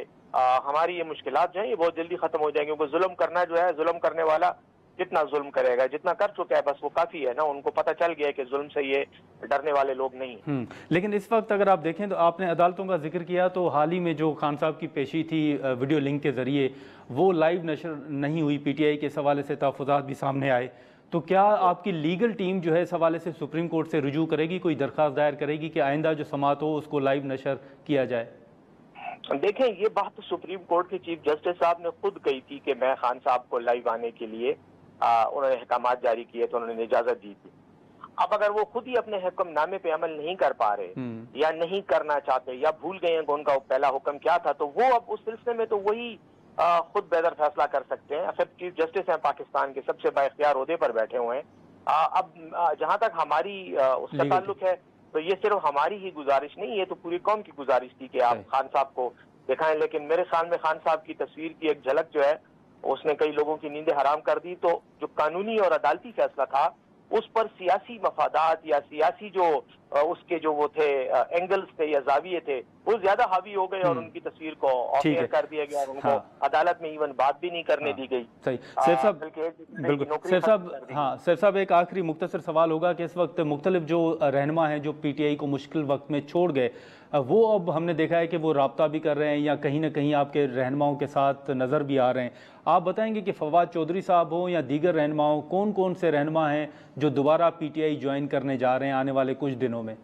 [SPEAKER 3] हमारी ये मुश्किलात जो है ये बहुत जल्दी खत्म हो जाएंगी, क्योंकि जुल्म करना जो है, जुल्म करने वाला जितना जुल्म करेगा, जितना कर चुका है बस वो काफी है ना। उनको पता चल गया है कि जुल्म से ये डरने वाले लोग नहीं।
[SPEAKER 1] लेकिन इस वक्त अगर आप देखें तो आपने अदालतों का जिक्र किया, तो हाल ही में जो खान साहब की पेशी थी वीडियो लिंक के जरिए, वो लाइव नशर नहीं हुई, पीटीआई के इस हवाले से तहफ़्फ़ुज़ात भी सामने आए। तो क्या आपकी लीगल टीम जो है इस हवाले से सुप्रीम कोर्ट से रुजू करेगी, कोई दरख्वास्त दायर करेगी कि आइंदा जो समात हो उसको लाइव नशर किया जाए?
[SPEAKER 3] देखें, ये बात तो सुप्रीम कोर्ट के चीफ जस्टिस साहब ने खुद कही थी कि मैं खान साहब को लाइव आने के लिए उन्होंने अहकामात जारी किए तो उन्होंने इजाजत दी थी। अब अगर वो खुद ही अपने हुक्मनामे पे अमल नहीं कर पा रहे या नहीं करना चाहते या भूल गए हैं कि उनका पहला हुक्म क्या था, तो वो अब उस सिलसिले में तो वही खुद बेहतर फैसला कर सकते हैं। फिर चीफ जस्टिस हैं पाकिस्तान के, सबसे बाइख्तियार ओहदे पर बैठे हुए हैं। अब जहां तक हमारी उसका ताल्लुक है, तो ये सिर्फ हमारी ही गुजारिश नहीं, ये तो पूरी कौम की गुजारिश थी कि आप खान साहब को दिखाएं। लेकिन मेरे ख्याल में खान साहब की तस्वीर की एक झलक जो है उसने कई लोगों की नींदें हराम कर दी। तो जो कानूनी और अदालती फैसला था उस पर सियासी मफादात या सियासी जो उसके जो वो थे एंगल्स थे या जाविये थे, वो ज्यादा हावी हो गए और उनकी तस्वीर को ऑफ कर दिया गया और उनको अदालत में इवन बात भी नहीं करने दी गई।
[SPEAKER 1] सही सैफ साहब, बिल्कुल सैफ साहब, हाँ सैफ साहब, एक आखिरी मुख्तसर सवाल होगा कि इस वक्त मुख्तलिफ जो रहनुमा हैं जो पीटीआई को मुश्किल वक्त में छोड़ गए, वो अब हमने देखा है कि वो राब्ता भी कर रहे हैं या कहीं ना कहीं आपके रहनुमाओं के साथ नज़र भी आ रहे हैं। आप बताएंगे कि फवाद चौधरी साहब हो या दीगर रहनुमाओं, कौन कौन से रहनुमा हैं जो दोबारा पीटीआई ज्वाइन करने जा रहे हैं आने वाले कुछ दिनों में?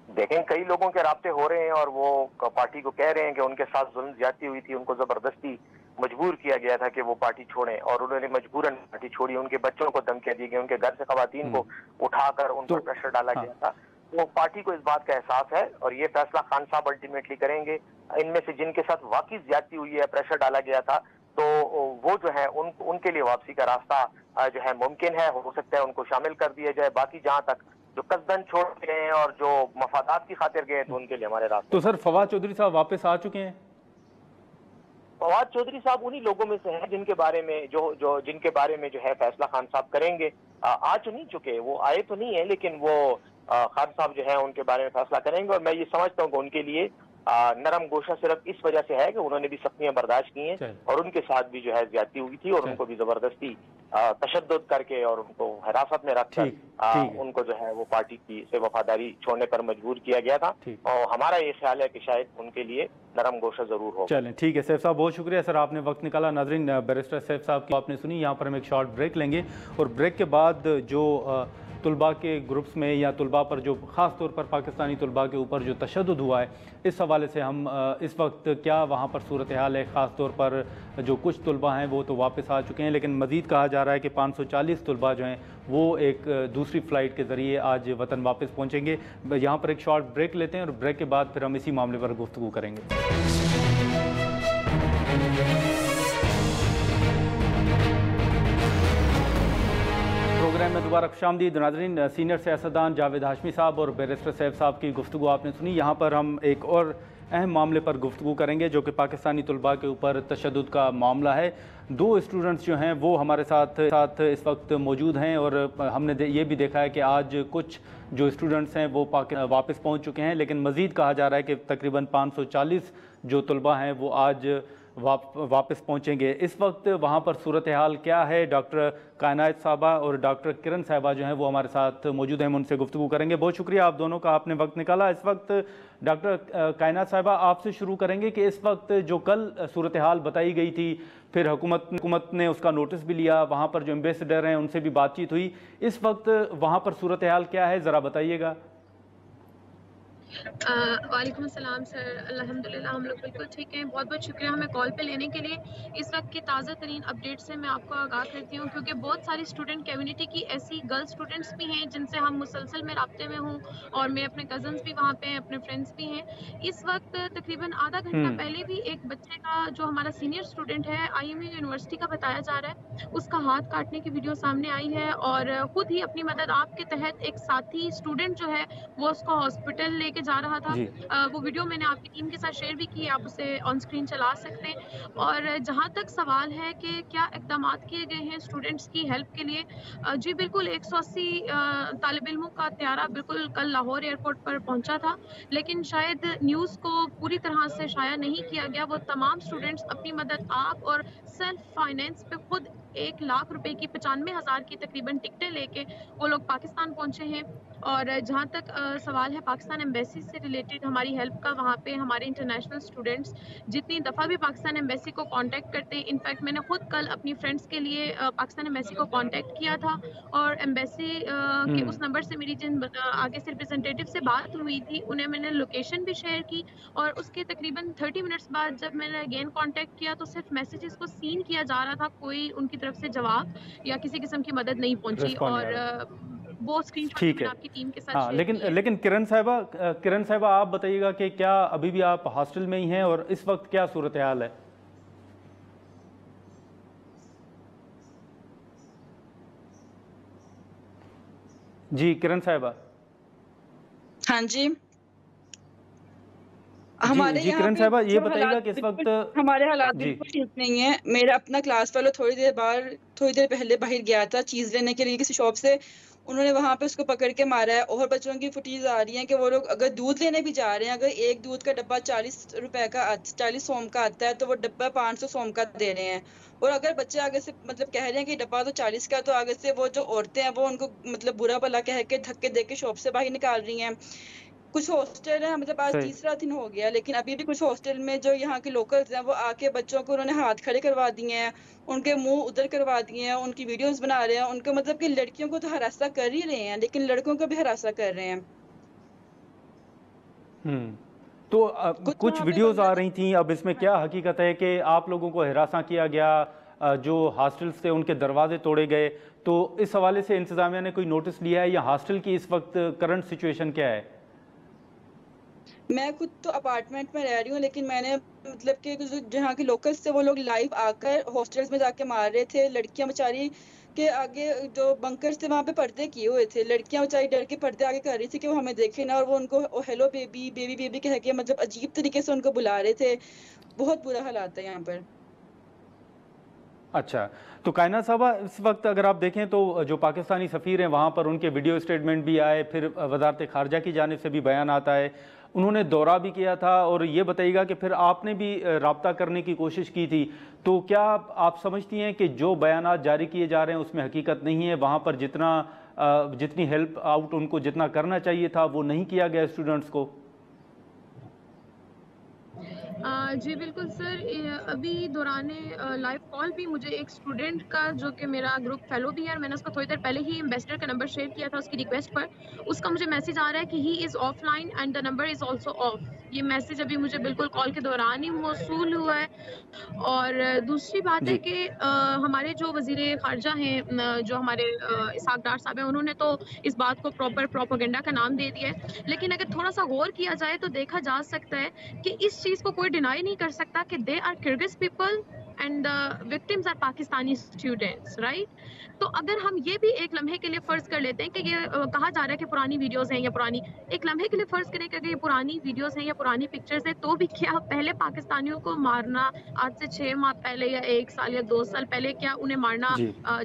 [SPEAKER 3] देखें, कई लोगों के राब्ते हो रहे हैं और वो पार्टी को कह रहे हैं कि उनके साथ जुल्म ज्यादती हुई थी, उनको जबरदस्ती मजबूर किया गया था कि वो पार्टी छोड़ें और उन्होंने मजबूरन पार्टी छोड़ी। उनके बच्चों को धमकियां दी गई, उनके घर से खवातीन को उठाकर उन पर प्रेशर डाला गया था। तो पार्टी को इस बात का एहसास है और ये फैसला खान साहब अल्टीमेटली करेंगे। इनमें से जिनके साथ वाकई ज्यादती हुई है, प्रेशर डाला गया था, तो वो जो है उनके लिए वापसी का रास्ता जो है मुमकिन है, हो सकता है उनको शामिल कर दिया जाए। बाकी जहाँ तक जो कसदन छोड़ गए हैं और जो मफादात की खातिर गए तो उनके लिए हमारे रास्ते।
[SPEAKER 1] तो सर फवाद चौधरी साहब वापस आ चुके हैं?
[SPEAKER 3] फवाद चौधरी साहब उन्हीं लोगों में से हैं जिनके बारे में जिनके बारे में जो है फैसला खान साहब करेंगे। आ तो नहीं चुके, वो आए तो नहीं है, लेकिन वो खान साहब जो है उनके बारे में फैसला करेंगे। और मैं ये समझता हूँ कि उनके लिए नरम गोशा सिर्फ इस वजह से है कि उन्होंने भी सख्तियां बर्दाश्त की हैं और उनके साथ भी जो है ज्यादती हुई थी और उनको भी जबरदस्ती तशद्दुद करके और उनको हिरासत में रखकर उनको जो है वो पार्टी की से वफादारी छोड़ने पर मजबूर किया गया था। और हमारा ये ख्याल है कि शायद उनके लिए नरम गोशा जरूर हो।
[SPEAKER 1] चलें, ठीक है सैफ साहब, बहुत शुक्रिया सर, आपने वक्त निकाला। नाज़रीन, बैरिस्टर सैफ साहब की आपने सुनी। यहाँ पर हम एक शॉर्ट ब्रेक लेंगे और ब्रेक के बाद जो तुलबा के ग्रुप्स में या तुलबा पर जो ख़ास तौर पर पाकिस्तानी तुलबा के ऊपर जो तशद्दुद हुआ है, इस हवाले से हम इस वक्त क्या वहाँ पर सूरत हाल है। ख़ास तौर पर जो कुछ तुलबा हैं वो तो वापस आ चुके हैं, लेकिन मज़ीद कहा जा रहा है कि 540 तुलबा जो हैं वो एक दूसरी फ़्लाइट के ज़रिए आज वतन वापस पहुँचेंगे। यहाँ पर एक शॉर्ट ब्रेक लेते हैं और ब्रेक के बाद फिर हम इसी मामले पर गुफ्तगू करेंगे। प्रोग्राम में दोबारा खुशामदीद। नाज़रीन, सीनियर सियासतदान जावेद हाशमी साहब और बैरिस्टर सैफ साहब की गुफ्तगू आपने सुनी। यहाँ पर हम एक और अहम मामले पर गुफ्तगू करेंगे जो कि पाकिस्तानी तुलबा के ऊपर तशद्दुद का मामला है। 2 स्टूडेंट्स जो हैं वो हमारे साथ इस वक्त मौजूद हैं और हमने ये भी देखा है कि आज कुछ जो स्टूडेंट्स हैं वो वापस पहुँच चुके हैं, लेकिन मज़ीद कहा जा रहा है कि तकरीबन 540 जो तुलबा हैं वो आज वापस पहुंचेंगे। इस वक्त वहां पर सूरत हाल क्या है, डॉक्टर कायनात साहबा और डॉक्टर किरण साहबा जो हैं वो हमारे साथ मौजूद हैं, हम उनसे गुफ्तगू करेंगे। बहुत शुक्रिया आप दोनों का, आपने वक्त निकाला। इस वक्त डॉक्टर कायनात साहबा आपसे शुरू करेंगे कि इस वक्त जो कल सूरत हाल बताई गई थी, फिर हुकूमत ने उसका नोटिस भी लिया, वहाँ पर जो एम्बेसडर हैं उनसे भी बातचीत हुई, इस वक्त वहाँ पर सूरत हाल क्या है, ज़रा बताइएगा।
[SPEAKER 4] वालेकुम अस्सलाम सर, अल्हम्दुलिल्लाह हम लोग बिल्कुल ठीक हैं। बहुत बहुत शुक्रिया हमें कॉल पे लेने के लिए। इस वक्त की ताज़ा तरीन अपडेट से मैं आपको आगाह करती हूँ, क्योंकि बहुत सारी स्टूडेंट कम्युनिटी की ऐसी गर्ल स्टूडेंट्स भी हैं जिनसे हम मुसलसल में राब्ते में हूँ, और मेरे अपने कज़न्स भी वहाँ पे हैं, अपने फ्रेंड्स भी हैं। इस वक्त तकरीबन आधा घंटा पहले भी एक बच्चे का, जो हमारा सीनियर स्टूडेंट है IMU यूनिवर्सिटी का बताया जा रहा है, उसका हाथ काटने की वीडियो सामने आई है, और खुद ही अपनी मदद आप के तहत एक साथी स्टूडेंट जो है वो उसको हॉस्पिटल लेके जा रहा था। वो वीडियो मैंने आपकी टीम के साथ शेयर भी की, आप उसे ऑन स्क्रीन चला सकते हैं। और जहां तक सवाल है कि क्या इकदाम किए गए हैं स्टूडेंट्स की हेल्प के लिए, जी बिल्कुल 180 तालिब इल्मों का त्यारा बिल्कुल कल लाहौर एयरपोर्ट पर पहुंचा था, लेकिन शायद न्यूज़ को पूरी तरह से शाया नहीं किया गया। वो तमाम स्टूडेंट्स अपनी मदद आप और सेल्फ फाइनेंस पे खुद 1 लाख रुपए की 95,000 की तकरीबन टिकटें लेके वो लोग पाकिस्तान पहुंचे हैं। और जहां तक सवाल है पाकिस्तान एम्बेसी से रिलेटेड हमारी हेल्प का, वहाँ पे हमारे इंटरनेशनल स्टूडेंट्स जितनी दफ़ा भी पाकिस्तान एम्बेसी को कांटेक्ट करते हैं, इनफैक्ट मैंने खुद कल अपनी फ्रेंड्स के लिए पाकिस्तान एम्बेसी को कांटेक्ट किया था, और एम्बेसी के उस नंबर से मेरी जिन आगे से रिप्रेजेंटेटिव से बात हुई थी, उन्हें मैंने लोकेशन भी शेयर की, और उसके तकरीबन 30 मिनट्स बाद जब मैंने अगेन कांटेक्ट किया तो सिर्फ मैसेजेस को सीन किया जा रहा था, कोई उनकी तरफ से जवाब या किसी किस्म की मदद नहीं पहुंची। और वो स्क्रीनशॉट मैंने आपकी टीम के साथ
[SPEAKER 1] हाँ, लेकिन किरण साहिबा आप बताइएगा कि क्या अभी भी आप हॉस्टल में ही हैं और इस वक्त क्या सूरत हाल है? जी किरण साहिबा।
[SPEAKER 5] हाँ जी, हमारे
[SPEAKER 1] जी किरण साहिबा ये बताइएगा कि इस वक्त
[SPEAKER 5] हमारे हालात बिल्कुल ठीक नहीं है। मेरा अपना क्लास फेलो थोड़ी देर पहले बाहर गया था चीज लेने के लिए किसी शॉप से, उन्होंने वहां पे उसको पकड़ के मारा है। और बच्चों की फुटेज आ रही है कि वो लोग अगर दूध लेने भी जा रहे हैं, अगर एक दूध का डब्बा 40 रुपए का 40 सोम का आता है तो वो डब्बा 500 सोम का दे रहे हैं। और अगर बच्चे आगे से मतलब कह रहे हैं कि डब्बा तो 40 का, तो आगे से वो जो औरतें हैं वो उनको मतलब बुरा भला कह के धक्के दे के शॉप से बाहर निकाल रही हैं। कुछ हॉस्टल है, मतलब आज तीसरा दिन हो गया, लेकिन अभी भी कुछ हॉस्टल में जो यहाँ के लोकल्स हैं वो आके बच्चों को उन्होंने हाथ खड़े करवा दिए हैं, उनके मुंह उधर करवा दिए हैं, उनकी वीडियोस बना रहे हैं। उनको मतलब कि लड़कियों को तो हरासा कर ही रहे हैं, लेकिन लड़कों को भी हरासा कर रहे हैं।
[SPEAKER 1] तो कुछ वीडियोस आ रही थी, अब इसमें क्या हकीकत है कि आप लोगों को हरासा किया गया, जो हॉस्टल्स थे उनके दरवाजे तोड़े गए, तो इस हवाले से इंतजामिया ने कोई नोटिस लिया है या हॉस्टल की इस वक्त करंट सिचुएशन क्या है?
[SPEAKER 5] मैं खुद तो अपार्टमेंट में रह रही हूँ, लेकिन मैंने मतलब कि जहाँ के लोकल्स थे वो लोग लाइव आकर हॉस्टल्स में जाके मार रहे थे। लड़कियां बेचारी के आगे जो बंकर्स थे वहाँ पे पर्दे किए हुए थे, लड़कियां बेचारी डर के पर्दे आगे कर रही थी कि वो हमें देखे ना, और वो उनको हेलो बेबी बेबी बेबी कह के मतलब अजीब तरीके से उनको बुला रहे थे। बहुत बुरा हालात है यहाँ पर।
[SPEAKER 1] अच्छा, तो कायनात साहबा इस वक्त अगर आप देखें तो जो पाकिस्तानी सफ़ीर हैं वहाँ पर उनके वीडियो स्टेटमेंट भी आए, फिर वजारत खारजा की जानिब से भी बयान आता है, उन्होंने दौरा भी किया था, और ये बताइएगा कि फिर आपने भी रब्ता करने की कोशिश की थी, तो क्या आप समझती हैं कि जो बयानात जारी किए जा रहे हैं उसमें हकीकत नहीं है, वहाँ पर जितनी हेल्प आउट उनको जितना करना चाहिए था वो नहीं किया गया स्टूडेंट्स को?
[SPEAKER 4] जी बिल्कुल सर, अभी दौरान लाइव कॉल भी मुझे एक स्टूडेंट का, जो कि मेरा ग्रुप फेलो भी है, मैंने उसका थोड़ी देर पहले ही एम्बेसडर का नंबर शेयर किया था उसकी रिक्वेस्ट पर, उसका मुझे मैसेज आ रहा है कि he is offline and the number is also of. ये मैसेज अभी मुझे बिल्कुल कॉल के दौरान ही मौसूल हुआ है। और दूसरी बात है कि हमारे जो वज़ीर ख़ारजा हैं, जो हमारे इसहाक़ डार साहब हैं, उन्होंने तो इस बात को प्रॉपर प्रोपेगेंडा का नाम दे दिया है, लेकिन अगर थोड़ा सा गौर किया जाए तो देखा जा सकता है कि इस चीज़ को कोई डिनाई नहीं कर सकता कि they are Kyrgyz people and the victims are Pakistani students, right? तो अगर हम ये भी एक लम्हे के लिए फर्ज कर लेते हैं कि ये कहा जा रहा है कि पुरानी वीडियोस हैं या पुरानी, एक लम्हे के लिए फर्ज करें कि अगर ये पुरानी वीडियोस हैं या पुरानी पिक्चर्स हैं, तो भी क्या पहले पाकिस्तानियों को मारना आज से 6 माह पहले या 1 साल या 2 साल पहले क्या उन्हें मारना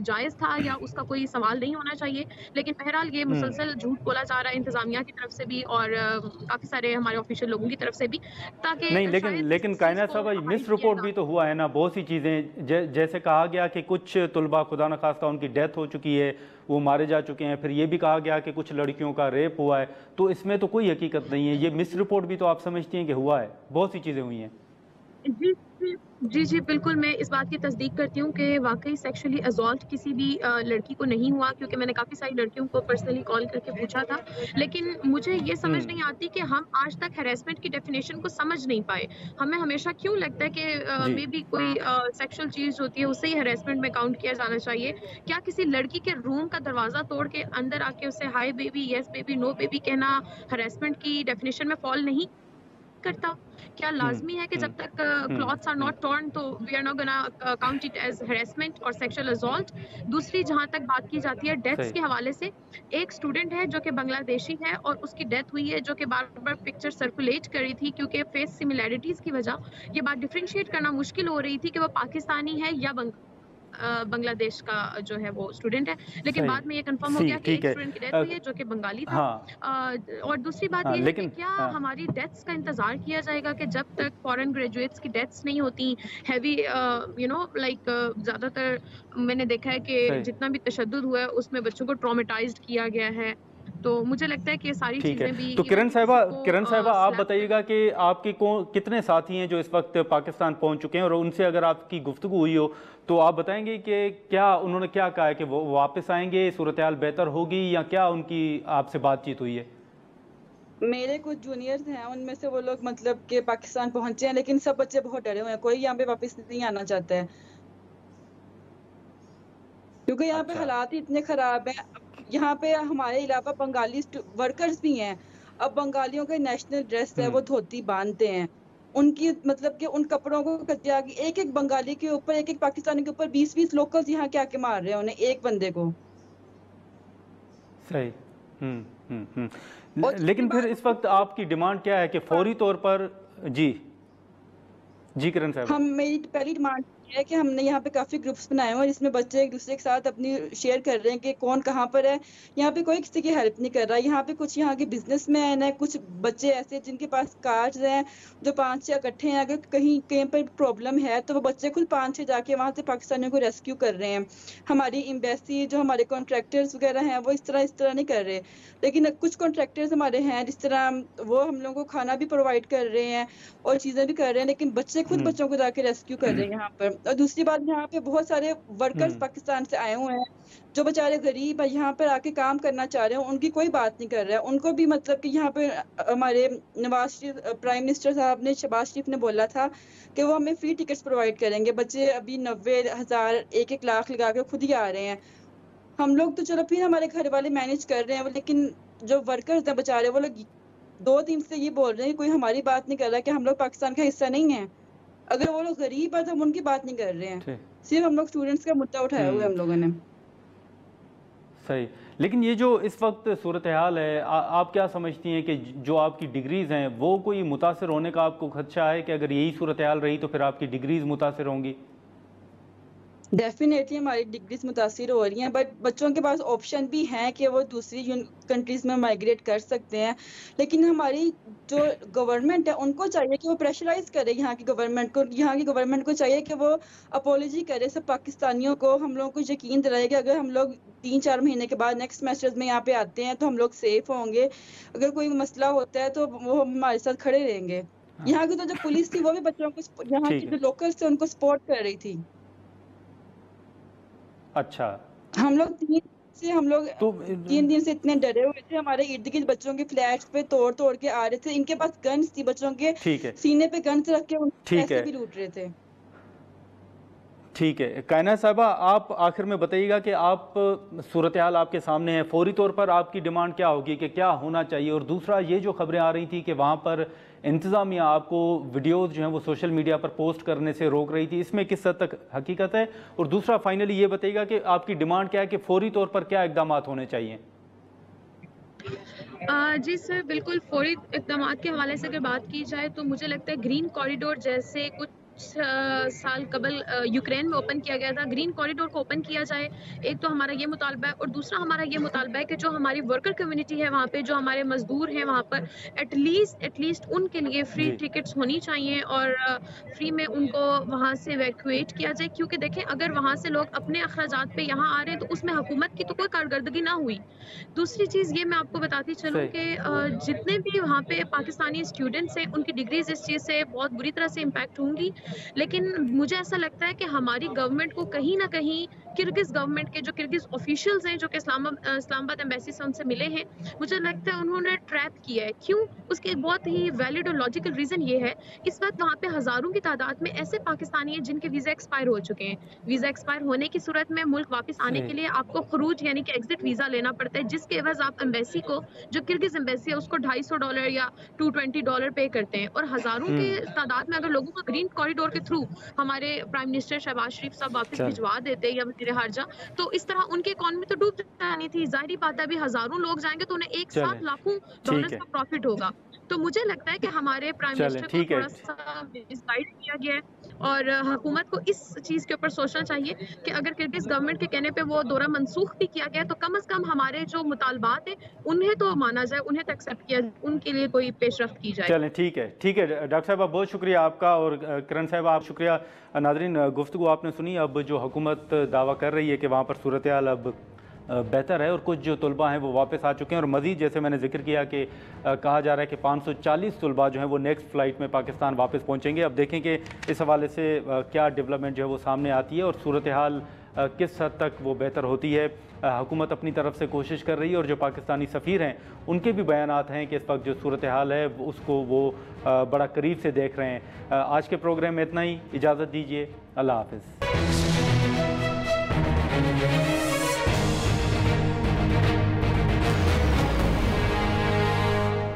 [SPEAKER 4] जायज़ था या उसका कोई सवाल नहीं होना चाहिए? लेकिन बहरहाल ये मुसलसल झूठ बोला जा रहा है इंतजामिया की तरफ से भी और काफ़ी सारे हमारे ऑफिशियल लोगों की तरफ से भी, ताकि
[SPEAKER 1] नहीं, लेकिन कायनात साहब मिस रिपोर्ट भी तो हुआ है ना, बहुत सी चीज़ें जैसे कहा गया कि कुछ तुलबा खुदा न खास्ता उनकी डेथ हो चुकी है, वो मारे जा चुके हैं, फिर ये भी कहा गया कि कुछ लड़कियों का रेप हुआ है, तो इसमें तो कोई हकीकत नहीं है। ये मिस रिपोर्ट भी तो आप समझती हैं कि हुआ है, बहुत सी चीज़ें हुई हैं।
[SPEAKER 4] जी बिल्कुल, मैं इस बात की तस्दीक करती हूँ कि वाकई सेक्सुअली असॉल्ट किसी भी लड़की को नहीं हुआ, क्योंकि मैंने काफ़ी सारी लड़कियों को पर्सनली कॉल करके पूछा था। लेकिन मुझे ये समझ नहीं आती कि हम आज तक हैरेसमेंट की डेफिनेशन को समझ नहीं पाए। हमें हमेशा क्यों लगता है कि मे बी कोई सेक्सुअल चीज़ होती है उससे ही हैरेसमेंट में काउंट किया जाना चाहिए। क्या किसी लड़की के रूम का दरवाज़ा तोड़ के अंदर आके उससे hi baby, yes baby, no baby कहना हैरेसमेंट की डेफिनेशन में फॉल नहीं करता? क्या लाजमी है कि जब तक क्लॉथ्स आर नॉट टॉर्न तो we are not gonna count it as harassment और सेक्सुअल असॉल्ट? दूसरी जहां तक बात की जाती है डेथ्स के हवाले से, एक स्टूडेंट है जो कि बांग्लादेशी है और उसकी डेथ हुई है, जो कि बार बार पिक्चर सर्कुलेट कर रही थी क्योंकि फेस सिमिलैरिटीज की वजह ये बात डिफरेंशिएट करना मुश्किल हो रही थी कि वो पाकिस्तानी है या बांग्लादेश का जो है वो स्टूडेंट है। लेकिन बाद में ये कंफर्म हो गया कि एक स्टूडेंट की डेथ हुई है जो कि बंगाली था। और दूसरी बात ये है कि क्या हमारी डेथ्स का इंतजार किया जाएगा कि जब तक फॉरेन ग्रेजुएट्स की डेथ्स नहीं होती, हैवी ज्यादातर मैंने देखा है कि जितना भी तशद्दुद हुआ है उसमें बच्चों को ट्रॉमेटाइज्ड किया गया है, तो मुझे लगता है कि सारी चीजें भी।
[SPEAKER 1] तो किरण साहिबा आप बताइएगा कि आपके कितने साथी हैं जो इस वक्त पाकिस्तान पहुंच चुके हैं, और उनसे अगर आपकी गुफ्तगू हुई हो तो आप बताएंगे कि क्या उन्होंने क्या कहा है कि वो वापस आएंगे, सूरत हाल बेहतर होगी, या क्या उनकी आपसे बातचीत हुई है?
[SPEAKER 5] मेरे कुछ जूनियर्स हैं, उनमें से वो लोग मतलब कि पाकिस्तान पहुंचे हैं, लेकिन सब बच्चे बहुत डरे हुए हैं, कोई यहाँ पे वापस नहीं आना चाहता है क्योंकि यहाँ पे हालात ही इतने खराब हैं। यहाँ पे हमारे अलावा बंगाली वर्कर्स भी हैं। अब बंगालियों का नेशनल ड्रेस है, वो धोती बांधते हैं, उनकी मतलब कि उन कपड़ों को कतिया एक एक बंगाली के ऊपर, एक एक पाकिस्तानी के ऊपर 20-20 लोकल्स यहाँ के आके मार रहे हैं उन्हें, एक बंदे को।
[SPEAKER 1] सही। लेकिन फिर इस वक्त आपकी डिमांड क्या है कि फौरी तौर पर? जी किरण साहब।
[SPEAKER 5] मेरी पहली डिमांड है कि हमने यहाँ पे काफी ग्रुप्स बनाए हुए हैं जिसमें बच्चे एक दूसरे के साथ अपनी शेयर कर रहे हैं कि कौन कहाँ पर है। यहाँ पे कोई किसी की हेल्प नहीं कर रहा। यहाँ पे कुछ यहाँ के बिजनेसमैन है, कुछ बच्चे ऐसे जिनके पास कार्ड्स हैं जो 5-6 इकट्ठे हैं। अगर कहीं पर प्रॉब्लम है तो वो बच्चे खुद 5-6 जाके वहाँ से पाकिस्तानियों को रेस्क्यू कर रहे हैं। हमारी एम्बेसी जो हमारे कॉन्ट्रैक्टर्स वगैरह हैं वो इस तरह नहीं कर रहे, लेकिन कुछ कॉन्ट्रैक्टर्स हमारे हैं जिस तरह वो हम लोगों को खाना भी प्रोवाइड कर रहे हैं और चीजें भी कर रहे हैं, लेकिन बच्चे खुद बच्चों को जाके रेस्क्यू कर रहे हैं यहाँ पर। और दूसरी बात, यहाँ पे बहुत सारे वर्कर्स पाकिस्तान से आए हुए हैं जो बेचारे गरीब है, यहाँ पर आके काम करना चाह रहे हैं, उनकी कोई बात नहीं कर रहा है। उनको भी मतलब कि यहाँ पे हमारे नवाज शरीफ प्राइम मिनिस्टर साहब ने, शहबाज शरीफ ने बोला था कि वो हमें फ्री टिकट्स प्रोवाइड करेंगे। बच्चे अभी 90,000 1-1 लाख लगा के खुद ही आ रहे हैं। हम लोग तो चलो फिर हमारे घर वाले मैनेज कर रहे हैं, लेकिन जो वर्कर्स हैं बेचारे वो लोग 2 दिन से ये बोल रहे हैं कोई हमारी बात नहीं कर रहा कि हम लोग पाकिस्तान का हिस्सा नहीं है। अगर वो लोग गरीब है तो हम उनकी बात नहीं कर रहे हैं, सिर्फ हम लोग स्टूडेंट्स का मुद्दा उठाया हुआ है हम लोगों ने।
[SPEAKER 1] सही। लेकिन ये जो इस वक्त सूरत हाल है, आप क्या समझती हैं कि जो आपकी डिग्रीज हैं वो कोई मुतासर होने का आपको खदशा है कि अगर यही सूरत हाल रही तो फिर आपकी डिग्रीज मुतासर होंगी?
[SPEAKER 5] डेफिनेटली हमारी डिग्रीज मुतासिर हो रही हैं, बट बच्चों के पास ऑप्शन भी हैं कि वो दूसरी कंट्रीज में माइग्रेट कर सकते हैं। लेकिन हमारी जो गवर्नमेंट है उनको चाहिए कि वो प्रेशराइज करे यहाँ की गवर्नमेंट को। यहाँ की गवर्नमेंट को चाहिए कि वो अपोलॉजी करे सब पाकिस्तानियों को। हम लोगों को यकीन दिलाए कि अगर हम लोग 3-4 महीने के बाद नेक्स्ट सेमेस्टर्स में यहाँ पे आते हैं तो हम लोग सेफ होंगे। अगर कोई मसला होता है तो वो हमारे साथ खड़े रहेंगे। यहाँ की तो जो पुलिस थी वो भी बच्चों को, यहाँ की जो लोकल्स थे उनको सपोर्ट कर रही थी।
[SPEAKER 1] अच्छा,
[SPEAKER 5] हम लोग 3 दिन से इतने डरे हुए थे। हमारे इर्द गिर्द बच्चों के फ्लैट्स पे तोड़ के आ रहे थे। इनके पास गन्स थी, बच्चों के सीने पे गन्स रख के पैसे भी लूट रहे थे।
[SPEAKER 1] ठीक है, कायनात साहिबा, आप आखिर में बताइएगा कि आप सूरत हाल आपके सामने है, फौरी तौर पर आपकी डिमांड क्या होगी कि क्या होना चाहिए? और दूसरा, ये जो खबरें आ रही थी कि वहाँ पर इंतज़ामिया आपको वीडियोज़ जो हैं वो सोशल मीडिया पर पोस्ट करने से रोक रही थी, इसमें किस हद तक हकीकत है? और दूसरा, फाइनली ये बताइएगा कि आपकी डिमांड क्या है कि फौरी तौर पर क्या इकदाम होने चाहिए?
[SPEAKER 4] जी सर, बिल्कुल फौरी इक़दाम के हवाले से अगर बात की जाए तो मुझे लगता है ग्रीन कॉरिडोर जैसे कुछ साल कबल यूक्रेन में ओपन किया गया था, ग्रीन कॉरिडोर को ओपन किया जाए। एक तो हमारा ये मुतालबा है, और दूसरा हमारा ये मुतालबा है कि जो हमारी वर्कर कम्युनिटी है वहाँ पे, जो हमारे मजदूर हैं वहाँ पर, एटलीस्ट उनके लिए फ्री टिकट्स होनी चाहिए और फ्री में उनको वहाँ से इवैक्यूएट किया जाए। क्योंकि देखें, अगर वहाँ से लोग अपने अखराजात पे यहाँ आ रहे हैं तो उसमें हुकूमत की तो कोई कारकर्दगी ना हुई। दूसरी चीज़ ये मैं आपको बताती चलूँ कि जितने भी वहाँ पे पाकिस्तानी स्टूडेंट्स हैं उनकी डिग्रीज इस चीज़ से बहुत बुरी तरह से इम्पैक्ट होंगी। लेकिन मुझे ऐसा लगता है कि हमारी गवर्नमेंट को कहीं ना कहीं किर्गिज़ गवर्नमेंट के जो किर्गिज़ ऑफिशियल्स हैं जो कि इस्लामाबाद एम्बेसी से उनसे मिले हैं, मुझे लगता है उन्होंने ट्रैप किया है। क्यों? उसके एक बहुत ही वैलिड और लॉजिकल रीज़न ये है, इस वक्त वहाँ पे हज़ारों की तादाद में ऐसे पाकिस्तानी हैं जिनके वीज़ा एक्सपायर हो चुके हैं। वीज़ा एक्सपायर होने की सूरत में मुल्क वापस आने के लिए आपको खरूज यानी कि एग्जिट वीज़ा लेना पड़ता है, जिसके एवज़ आप एम्बेसी को, जो किर्गिज़ एम्बेसी है, उसको $250 या $220 पे करते हैं। और हज़ारों की तादाद में अगर लोगों को ग्रीन कॉरिडोर के थ्रू हमारे प्राइम मिनिस्टर शहबाज शरीफ साहब वापस भिजवा देते या वज़ीर खारजा, तो इस तरह उनकी इकॉनमी तो डूब जानी थी। जाहिर बात है, अभी हज़ारों लोग जाएंगे तो उन्हें एक साथ लाखों डॉलर्स का प्रॉफिट होगा। तो मुझे लगता है कि हमारे प्राइम मिनिस्टर को थोड़ा सा मिसगाइड किया गया है और हुकूमत को इस चीज़ के ऊपर सोचना चाहिए कि अगर किर्गिज़ गवर्नमेंट के कहने पे वो दौरा मनसूख भी किया गया तो कम से कम हमारे जो मुतालबात हैं उन्हें तो माना जाए, उन्हें तो एक्सेप्ट किया, उनके लिए कोई पेशरफ्त की जाए।
[SPEAKER 1] चलें, ठीक है डॉक्टर साहब, बहुत शुक्रिया आपका। और करण साहब, आप शुक्रिया। नाज़रीन, गुफ्तगू आपने सुनी। अब जो हुकूमत दावा कर रही है कि वहाँ पर सूरत हाल अब बेहतर है और कुछ जो तलबा हैं वो वापस आ चुके हैं, और मज़ीद जैसे मैंने जिक्र किया कि कहा जा रहा है कि 540 तलबा जो हैं वो नेक्स्ट फ़्लाइट में पाकिस्तान वापस पहुँचेंगे। अब देखें कि इस हवाले से क्या डेवलपमेंट जो है वो सामने आती है और सूरत हाल किस हद तक वो बेहतर होती है। हुकूमत अपनी तरफ से कोशिश कर रही है और जो पाकिस्तानी सफ़ीर हैं उनके भी बयानात हैं कि इस वक्त जो सूरत हाल है उसको वो बड़ा करीब से देख रहे हैं। आज के प्रोग्राम में इतना ही, इजाज़त दीजिए, अल्लाह हाफ़िज़।